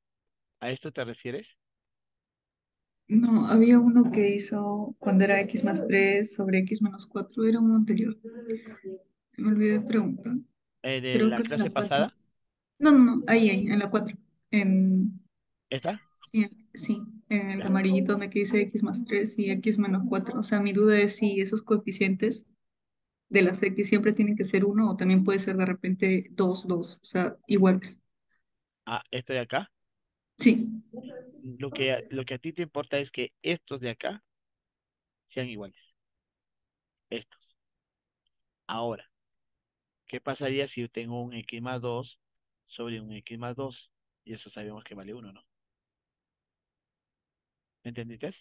¿A esto te refieres? No, había uno que hizo cuando era x más 3 sobre x menos 4 era uno anterior. Me olvidé de preguntar. ¿De Creo la que era en clase la 4. pasada? No, no, no, ahí, en la 4. En, ¿Esta? sí, sí, en el Ya. amarillito donde que dice x más 3 y x menos 4. O sea, mi duda es si esos coeficientes de las x siempre tienen que ser uno o también puede ser de repente 2 2, o sea, iguales. Ah, esto de acá. Sí. Lo que a ti te importa es que estos de acá sean iguales. Estos. Ahora, ¿qué pasaría si yo tengo un x más 2 sobre un x más 2 y eso sabemos que vale uno, ¿no? ¿Me entendiste?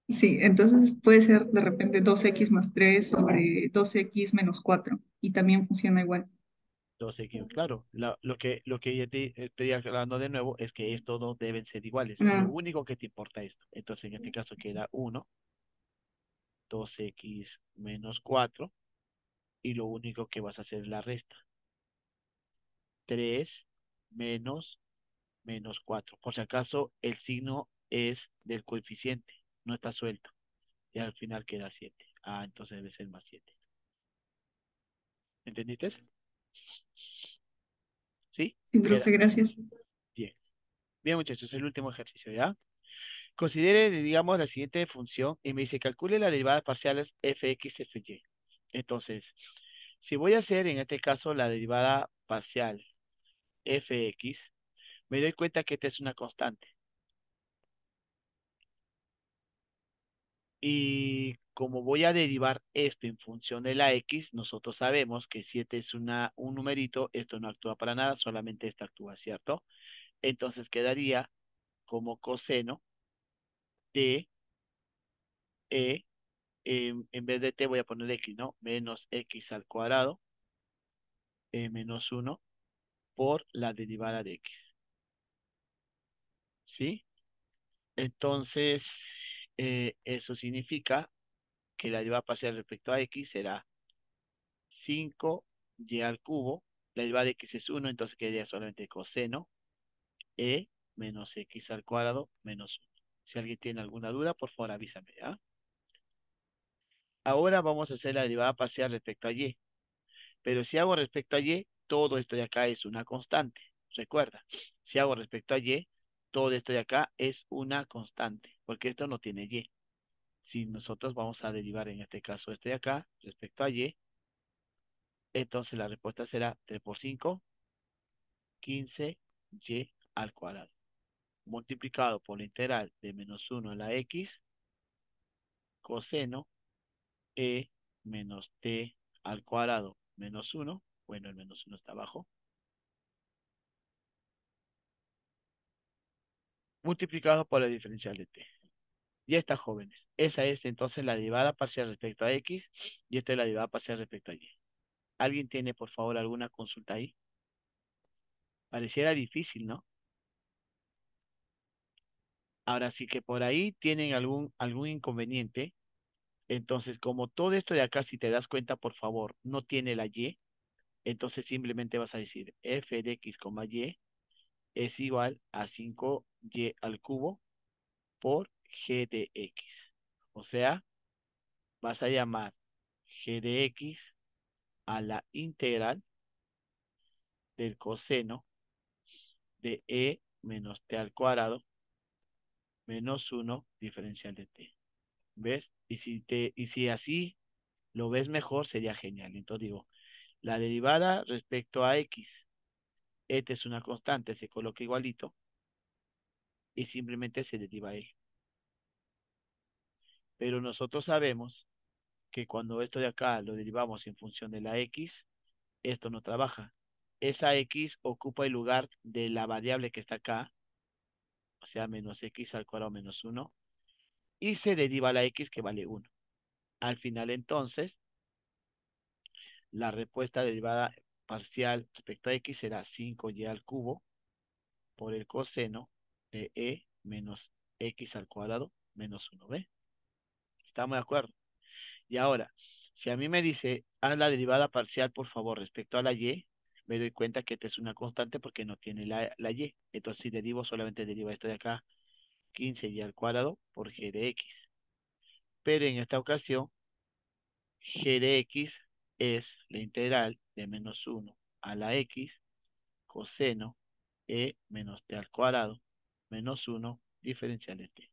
Sí, entonces puede ser de repente 2x más 3 sobre 2x menos 4 y también funciona igual. 2x, claro, lo que yo te estoy aclarando de nuevo es que estos dos deben ser iguales. Lo Ah, único que te importa es esto. Entonces, en este caso queda 1, 2x menos 4 y lo único que vas a hacer es la resta. 3 menos menos 4. Por si acaso, el signo es del coeficiente, no está suelto. Y al final queda 7. Ah, entonces debe ser más 7. ¿Entendiste? ¿Sí? sí, Queda. profe, gracias. Bien. Bien, muchachos, el último ejercicio, ¿ya? Considere, digamos, la siguiente función y me dice, calcule las derivadas parciales fx, fy. Entonces, si voy a hacer en este caso la derivada parcial fx, me doy cuenta que esta es una constante. Y como voy a derivar esto en función de la x, nosotros sabemos que si este es un numerito, esto no actúa para nada, solamente esta actúa, ¿cierto? Entonces quedaría como coseno de e, en vez de t voy a poner x, ¿no? Menos x al cuadrado, menos uno por la derivada de x, ¿sí? Entonces, eso significa que la derivada parcial respecto a x será 5y al cubo, la derivada de x es uno, entonces quedaría solamente coseno e menos x al cuadrado menos uno. Si alguien tiene alguna duda, por favor avísame, ¿ah? Ahora vamos a hacer la derivada parcial respecto a y, pero si hago respecto a y, todo esto de acá es una constante. Recuerda, si hago respecto a y, todo esto de acá es una constante, porque esto no tiene y. Si nosotros vamos a derivar en este caso este de acá respecto a y, entonces la respuesta será 3 por 5, 15y al cuadrado, multiplicado por la integral de menos uno a la x, coseno e menos t al cuadrado menos uno, bueno, el menos uno está abajo, multiplicado por la diferencial de t. Ya está, jóvenes. Esa es entonces la derivada parcial respecto a x y esta es la derivada parcial respecto a y. ¿Alguien tiene, por favor, alguna consulta ahí? Pareciera difícil, ¿no? Ahora sí que por ahí tienen algún inconveniente. Entonces, como todo esto de acá, si te das cuenta, por favor, no tiene la y, entonces simplemente vas a decir f de x, y es igual a 5y al cubo por g de x. O sea, vas a llamar g de x a la integral del coseno de e menos t al cuadrado menos uno diferencial de t. ¿Ves? Y si así lo ves mejor, sería genial. Entonces digo, la derivada respecto a x, esta es una constante, se coloca igualito y simplemente se deriva él. Pero nosotros sabemos que cuando esto de acá lo derivamos en función de la x, esto no trabaja. Esa x ocupa el lugar de la variable que está acá, o sea, menos x al cuadrado menos uno, y se deriva la x que vale uno. Al final, entonces, la respuesta derivada parcial respecto a x será 5y al cubo por el coseno de e menos x al cuadrado menos uno. ¿Ve? ¿Estamos de acuerdo? Y ahora, si a mí me dice, haz la derivada parcial, por favor, respecto a la y, me doy cuenta que esta es una constante porque no tiene la y. Entonces, si derivo, solamente deriva esto de acá, 15y al cuadrado por g de x. Pero en esta ocasión, g de x es la integral de menos uno a la x coseno e menos t al cuadrado menos uno diferencial de t.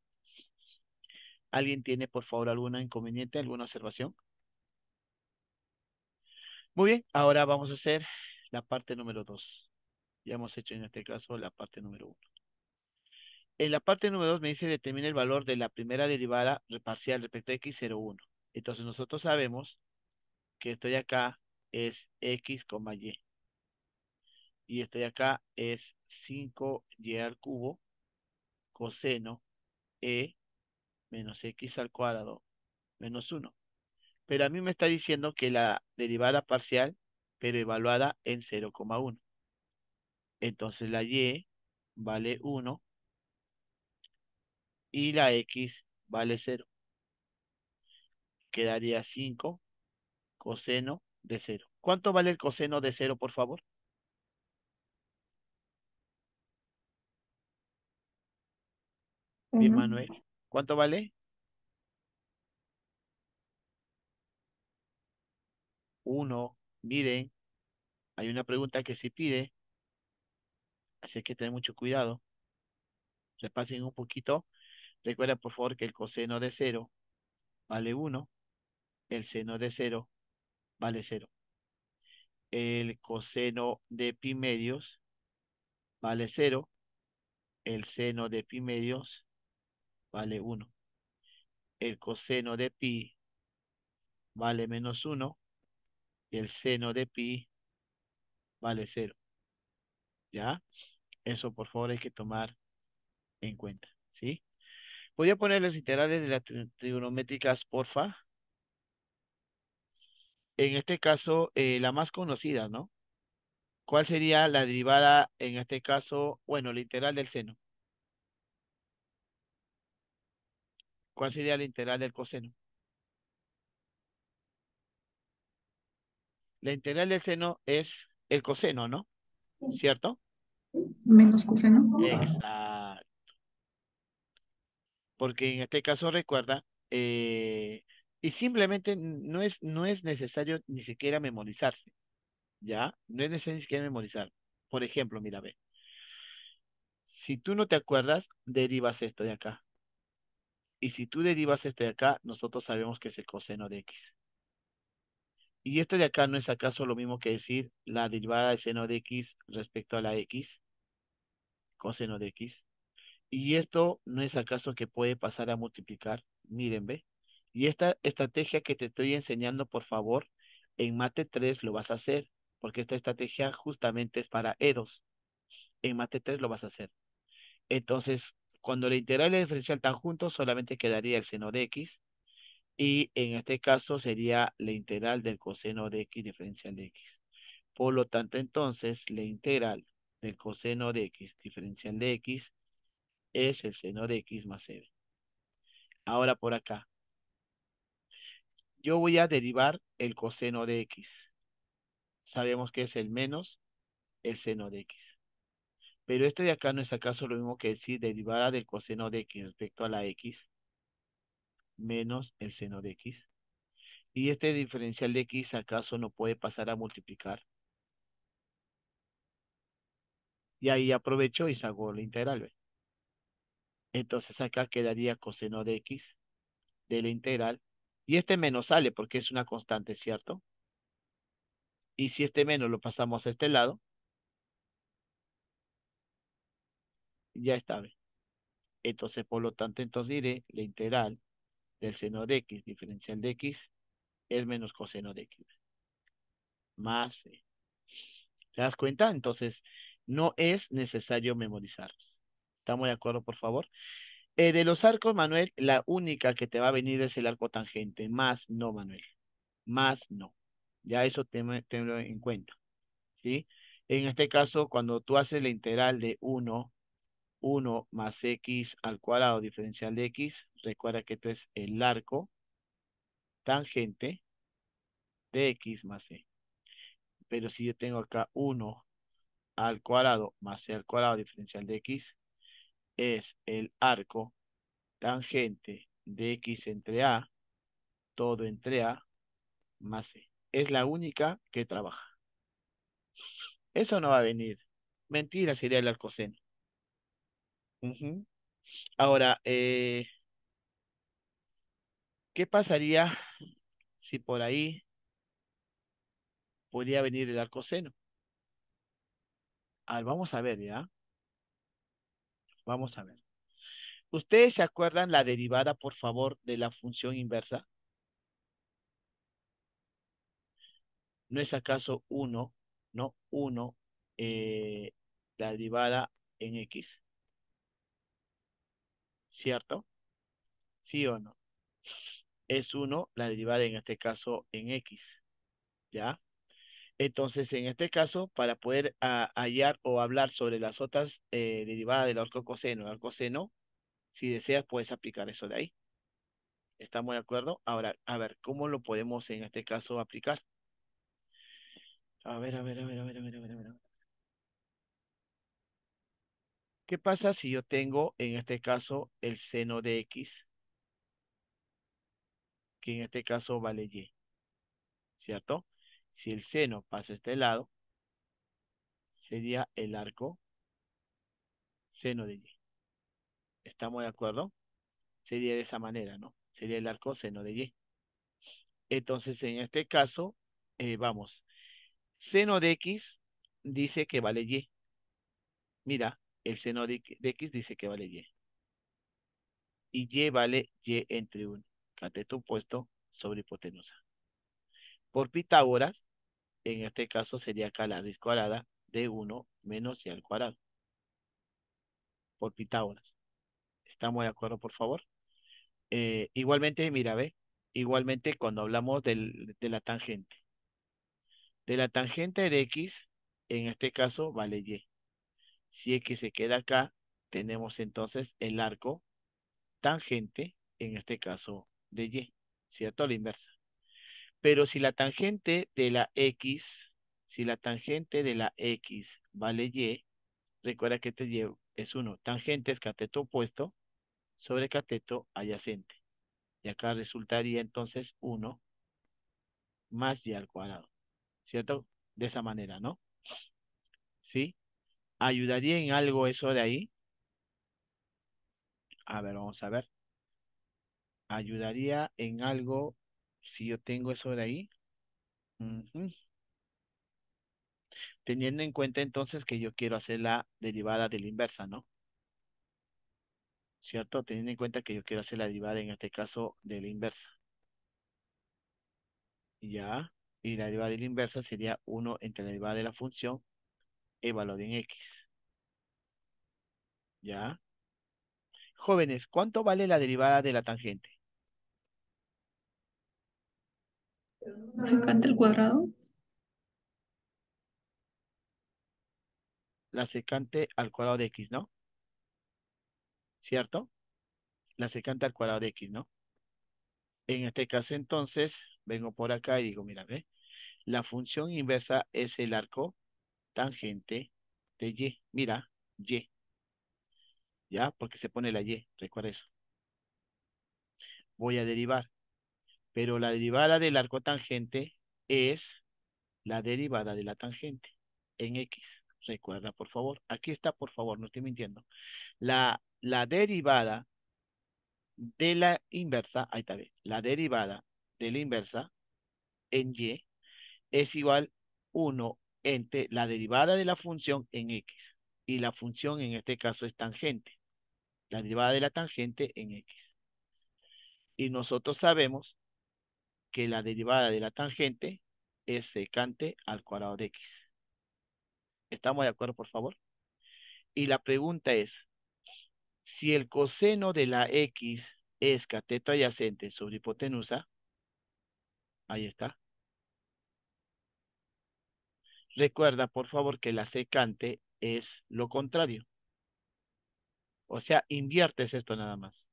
¿Alguien tiene, por favor, alguna inconveniente, alguna observación? Muy bien, ahora vamos a hacer la parte número 2. Ya hemos hecho en este caso la parte número uno. En la parte número 2 me dice determina el valor de la primera derivada parcial respecto a x 0,1. Entonces nosotros sabemos que esto de acá es x, y. Y esto de acá es 5y al cubo coseno e menos x al cuadrado menos 1. Pero a mí me está diciendo que la derivada parcial, pero evaluada en 0,1. Entonces la y vale 1 y la x vale 0. Quedaría 5 coseno de 0. ¿Cuánto vale el coseno de 0, por favor? Bien, Uno. Manuel. ¿Cuánto vale? 1. Miren, hay una pregunta que se pide, así hay que tener mucho cuidado. Repasen un poquito. Recuerda, por favor, que el coseno de 0 vale 1, el seno de 0 vale 0. El coseno de pi medios vale 0, el seno de pi medios vale 1. El coseno de pi vale menos 1 y el seno de pi vale 0. ¿Ya? Eso, por favor, hay que tomar en cuenta. ¿Sí? Voy a poner los integrales de las trigonométricas, porfa. En este caso, la más conocida, ¿no? ¿Cuál sería la derivada, en este caso, bueno, la integral del seno? ¿Cuál sería la integral del coseno? La integral del seno es el coseno, ¿no? ¿Cierto? Menos coseno. Exacto. Porque en este caso recuerda, y simplemente no es necesario ni siquiera memorizarse, ¿ya? No es necesario ni siquiera memorizar. Por ejemplo, mira, ve, si tú no te acuerdas, derivas esto de acá. Y si tú derivas esto de acá, nosotros sabemos que es el coseno de x. Y esto de acá no es acaso lo mismo que decir la derivada del seno de x respecto a la x, coseno de x. Y esto no es acaso que puede pasar a multiplicar. Miren, ve. Y esta estrategia que te estoy enseñando, por favor, en Mate 3 lo vas a hacer, porque esta estrategia justamente es para E2. En Mate 3 lo vas a hacer. Entonces, cuando la integral y la diferencial están juntos, solamente quedaría el seno de x. Y en este caso sería la integral del coseno de x diferencial de x. Por lo tanto, entonces, la integral del coseno de x diferencial de x es el seno de x más c. Ahora por acá, yo voy a derivar el coseno de x. Sabemos que es el menos el seno de x. Pero esto de acá no es acaso lo mismo que decir derivada del coseno de x respecto a la x menos el seno de x. Y este diferencial de x acaso no puede pasar a multiplicar. Y ahí aprovecho y saco la integral, ¿ve? Entonces acá quedaría coseno de x de la integral. Y este menos sale porque es una constante, ¿cierto? Y si este menos lo pasamos a este lado, ya está, ¿ve? Entonces, por lo tanto, entonces diré la integral del seno de x diferencial de x es menos coseno de x más c. ¿Te das cuenta? Entonces, no es necesario memorizarlos. ¿Estamos de acuerdo, por favor? De los arcos, Manuel, la única que te va a venir es el arco tangente. Más no, Manuel. Más no. Ya eso tenlo en cuenta. ¿Sí? En este caso, cuando tú haces la integral de 1 más x al cuadrado diferencial de x, recuerda que esto es el arco tangente de x más c. Pero si yo tengo acá 1 al cuadrado más c al cuadrado diferencial de x, es el arco tangente de x entre a, todo entre a, más c. Es la única que trabaja. Eso no va a venir. Mentira sería el arcoseno. Ujú. Ahora, ¿qué pasaría si por ahí podría venir el arcoseno? A ver, vamos a ver, ¿ya? Vamos a ver. ¿Ustedes se acuerdan la derivada, por favor, de la función inversa? ¿No es acaso uno, no? 1 eh, la derivada en X, ¿cierto? ¿Sí o no? Es uno la derivada en este caso en X, ¿ya? Entonces, en este caso, para poder hallar o hablar sobre las otras derivadas del arco coseno, el coseno, si deseas, puedes aplicar eso de ahí. ¿Estamos de acuerdo? Ahora, a ver, ¿cómo lo podemos en este caso aplicar? A ver, a ver, a ver, a ver, a ver, a ver, a ver. ¿Qué pasa si yo tengo en este caso el seno de X, que en este caso vale Y, ¿cierto? Si el seno pasa a este lado, sería el arco seno de Y. ¿Estamos de acuerdo? Sería de esa manera, ¿no? Sería el arco seno de Y. Entonces, en este caso, vamos, seno de X dice que vale Y. Mira, el seno de X dice que vale Y. Y Y vale Y entre un cateto opuesto sobre hipotenusa. Por Pitágoras, en este caso sería acá la raíz cuadrada de uno menos Y al cuadrado. Por Pitágoras. ¿Estamos de acuerdo, por favor? Igualmente, mira, ve, igualmente cuando hablamos de la tangente. De la tangente de X, en este caso vale Y. Si X se queda acá, tenemos entonces el arco tangente, en este caso de Y, ¿cierto? La inversa. Pero si la tangente de la X, si la tangente de la X vale Y, recuerda que este Y es uno. Tangente es cateto opuesto sobre cateto adyacente. Y acá resultaría entonces uno más Y al cuadrado, ¿cierto? De esa manera, ¿no? ¿Sí? ¿Ayudaría en algo eso de ahí? A ver, vamos a ver. ¿Ayudaría en algo si yo tengo eso de ahí? Ujú. Teniendo en cuenta entonces que yo quiero hacer la derivada de la inversa, ¿no? ¿Cierto? Teniendo en cuenta que yo quiero hacer la derivada en este caso de la inversa. Ya. Y la derivada de la inversa sería uno entre la derivada de la función e valor en X. Ya. Jóvenes, ¿cuánto vale la derivada de la tangente? Secante al cuadrado. La secante al cuadrado de X, ¿no? ¿Cierto? La secante al cuadrado de X, ¿no? En este caso, entonces, vengo por acá y digo, mira, ve, la función inversa es el arco tangente de Y. Mira, Y, ¿ya? Porque se pone la Y, recuerda eso. Voy a derivar, pero la derivada del arco tangente es la derivada de la tangente en X. Recuerda, por favor. Aquí está, por favor, no estoy mintiendo. La derivada de la inversa, ahí está, ve, la derivada de la inversa en Y es igual uno entre la derivada de la función en X. Y la función en este caso es tangente. La derivada de la tangente en X. Y nosotros sabemos que la derivada de la tangente es secante al cuadrado de X. ¿Estamos de acuerdo, por favor? Y la pregunta es, si el coseno de la X es cateto adyacente sobre hipotenusa, ahí está. Recuerda, por favor, que la secante es lo contrario. O sea, inviertes esto nada más.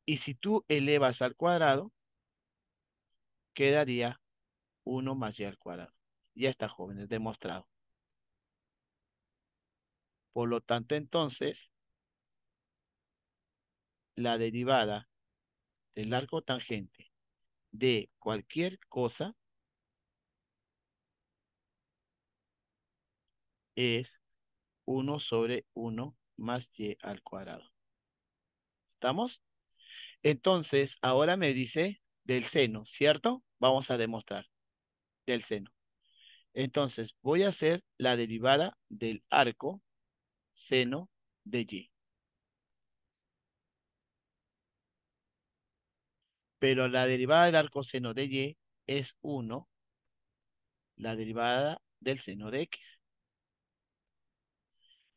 Y si tú elevas al cuadrado, quedaría uno más y al cuadrado. Ya está, jóvenes, demostrado. Por lo tanto, entonces, la derivada del arco tangente de cualquier cosa es uno sobre uno más y al cuadrado. ¿Estamos? Entonces, ahora me dice del seno, ¿cierto? Vamos a demostrar del seno. Entonces, voy a hacer la derivada del arco seno de Y. Pero la derivada del arco seno de Y es uno. La derivada del seno de x.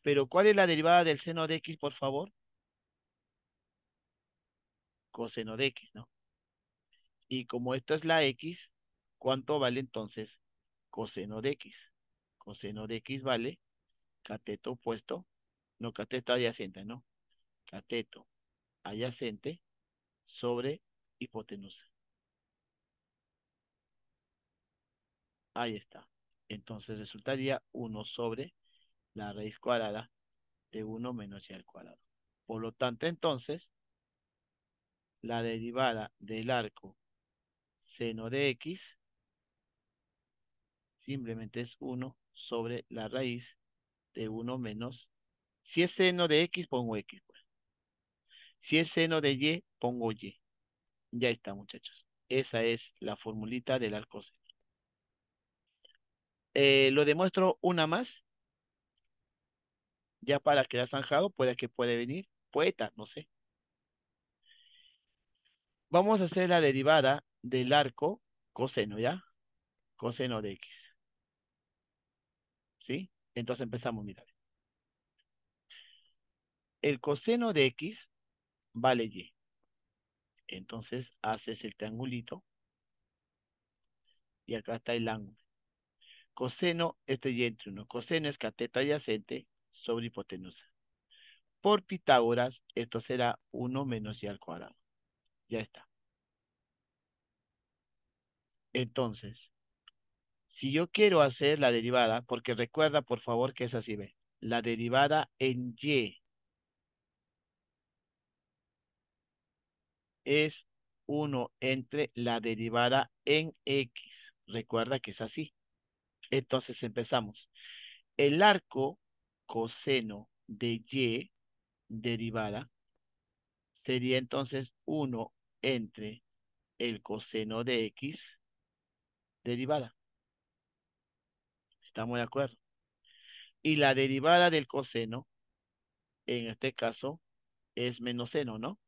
Pero ¿cuál es la derivada del seno de x, por favor? Coseno de x, ¿no? Y como esto es la x, ¿cuánto vale entonces coseno de x? Coseno de x vale cateto opuesto, no cateto adyacente, ¿no? Cateto adyacente sobre hipotenusa. Ahí está. Entonces resultaría 1 sobre la raíz cuadrada de 1 menos y al cuadrado. Por lo tanto, entonces, la derivada del arco seno de x simplemente es 1 sobre la raíz de 1 menos. Si es seno de x, pongo x, pues. Si es seno de y, pongo y. Ya está, muchachos. Esa es la formulita del arco seno. Lo demuestro una más, ya para quedar zanjado, puede venir poeta, no sé. Vamos a hacer la derivada del arco coseno, ¿ya? Coseno de x, ¿sí? Entonces empezamos, mira. El coseno de x vale y. Entonces haces el triangulito y acá está el ángulo. Coseno, este y entre uno. Coseno es cateto adyacente sobre hipotenusa. Por Pitágoras, esto será 1 menos y al cuadrado. Ya está. Entonces, si yo quiero hacer la derivada, porque recuerda por favor que es así, ve. La derivada en y es 1 entre la derivada en x. Recuerda que es así. Entonces empezamos. El arco coseno de y derivada sería entonces 1 entre el coseno de x derivada. ¿Estamos de acuerdo? Y la derivada del coseno, en este caso, es menos seno, ¿no?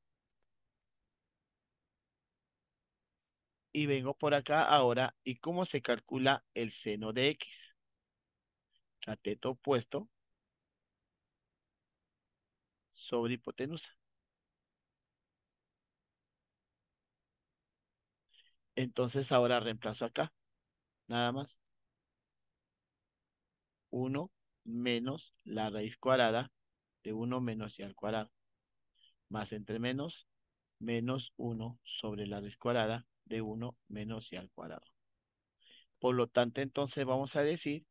Y vengo por acá ahora, ¿y cómo se calcula el seno de x? Cateto opuesto sobre hipotenusa. Entonces ahora reemplazo acá, nada más. 1 menos la raíz cuadrada de 1 menos y al cuadrado. Más entre menos, menos 1 sobre la raíz cuadrada de 1 menos y al cuadrado. Por lo tanto, entonces vamos a decir,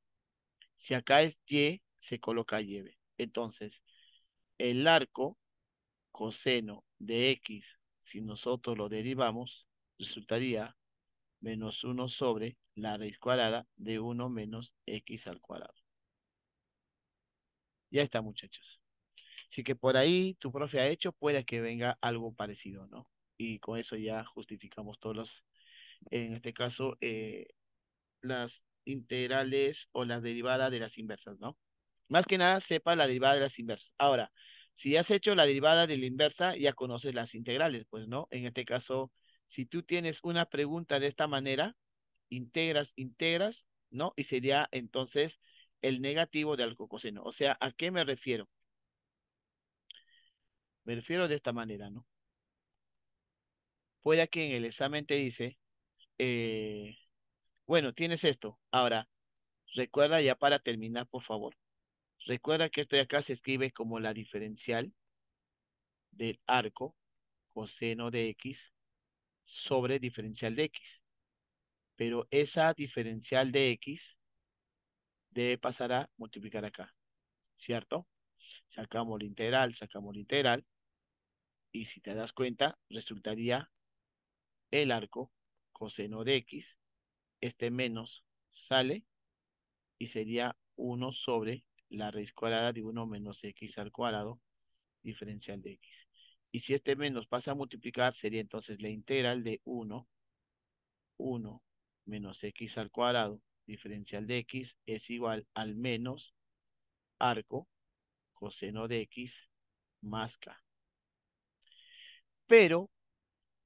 si acá es y, se coloca y. Entonces, el arco coseno de x, si nosotros lo derivamos, resultaría menos 1 sobre la raíz cuadrada de 1 menos x al cuadrado. Ya está, muchachos. Así que por ahí tu profe ha hecho, puede que venga algo parecido, ¿no? Y con eso ya justificamos todos los, en este caso, las integrales o las derivadas de las inversas, ¿no? Más que nada, sepa la derivada de las inversas. Ahora, si has hecho la derivada de la inversa, ya conoces las integrales, pues, ¿no? En este caso, si tú tienes una pregunta de esta manera, integras, ¿no? Y sería entonces el negativo de algo coseno. O sea, ¿a qué me refiero? Me refiero de esta manera, ¿no? Puede que en el examen te dice, eh, bueno, tienes esto. Ahora, recuerda ya para terminar, por favor. Recuerda que esto de acá se escribe como la diferencial del arco coseno de x sobre diferencial de x. Pero esa diferencial de x debe pasar a multiplicar acá, ¿cierto? Sacamos la integral, y si te das cuenta, resultaría el arco coseno de x, este menos sale y sería 1 sobre la raíz cuadrada de 1 menos x al cuadrado diferencial de x. Y si este menos pasa a multiplicar, sería entonces la integral de 1 menos x al cuadrado diferencial de x es igual al menos arco coseno de x más k. Pero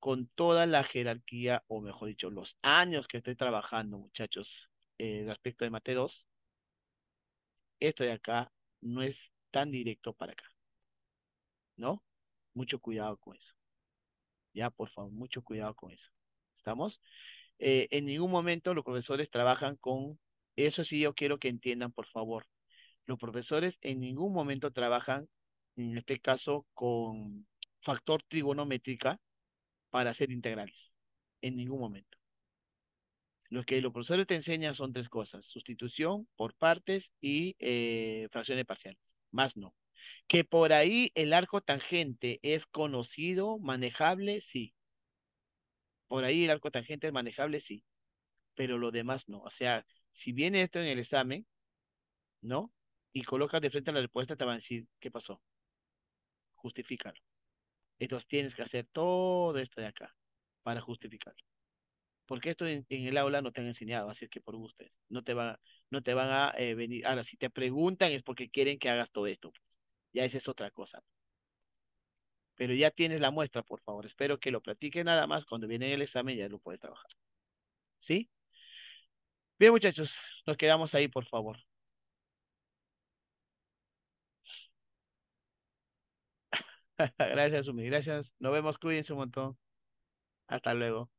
con toda la jerarquía, o mejor dicho, los años que estoy trabajando, muchachos, respecto de Mate 2, esto de acá no es tan directo para acá, ¿no? Mucho cuidado con eso. Ya, por favor, mucho cuidado con eso. ¿Estamos? En ningún momento los profesores trabajan con, eso sí yo quiero que entiendan, por favor. Los profesores en ningún momento trabajan, en este caso, con factor trigonométrica para hacer integrales. En ningún momento. Lo que los profesores te enseñan son tres cosas: sustitución por partes y fracciones parciales. Más no. Que por ahí el arco tangente es conocido, manejable, sí. Por ahí el arco tangente es manejable, sí. Pero lo demás no. O sea, si viene esto en el examen, ¿no? Y colocas de frente a la respuesta, te van a decir, ¿qué pasó? Justifícalo. Entonces tienes que hacer todo esto de acá para justificarlo. Porque esto en el aula no te han enseñado, así es que por gusto, no te van a venir. Ahora, si te preguntan es porque quieren que hagas todo esto. Ya esa es otra cosa. Pero ya tienes la muestra, por favor. Espero que lo practiques nada más. Cuando viene el examen ya lo puedes trabajar. ¿Sí? Bien, muchachos, nos quedamos ahí, por favor. Gracias, Sumi. Gracias. Nos vemos. Cuídense un montón. Hasta luego.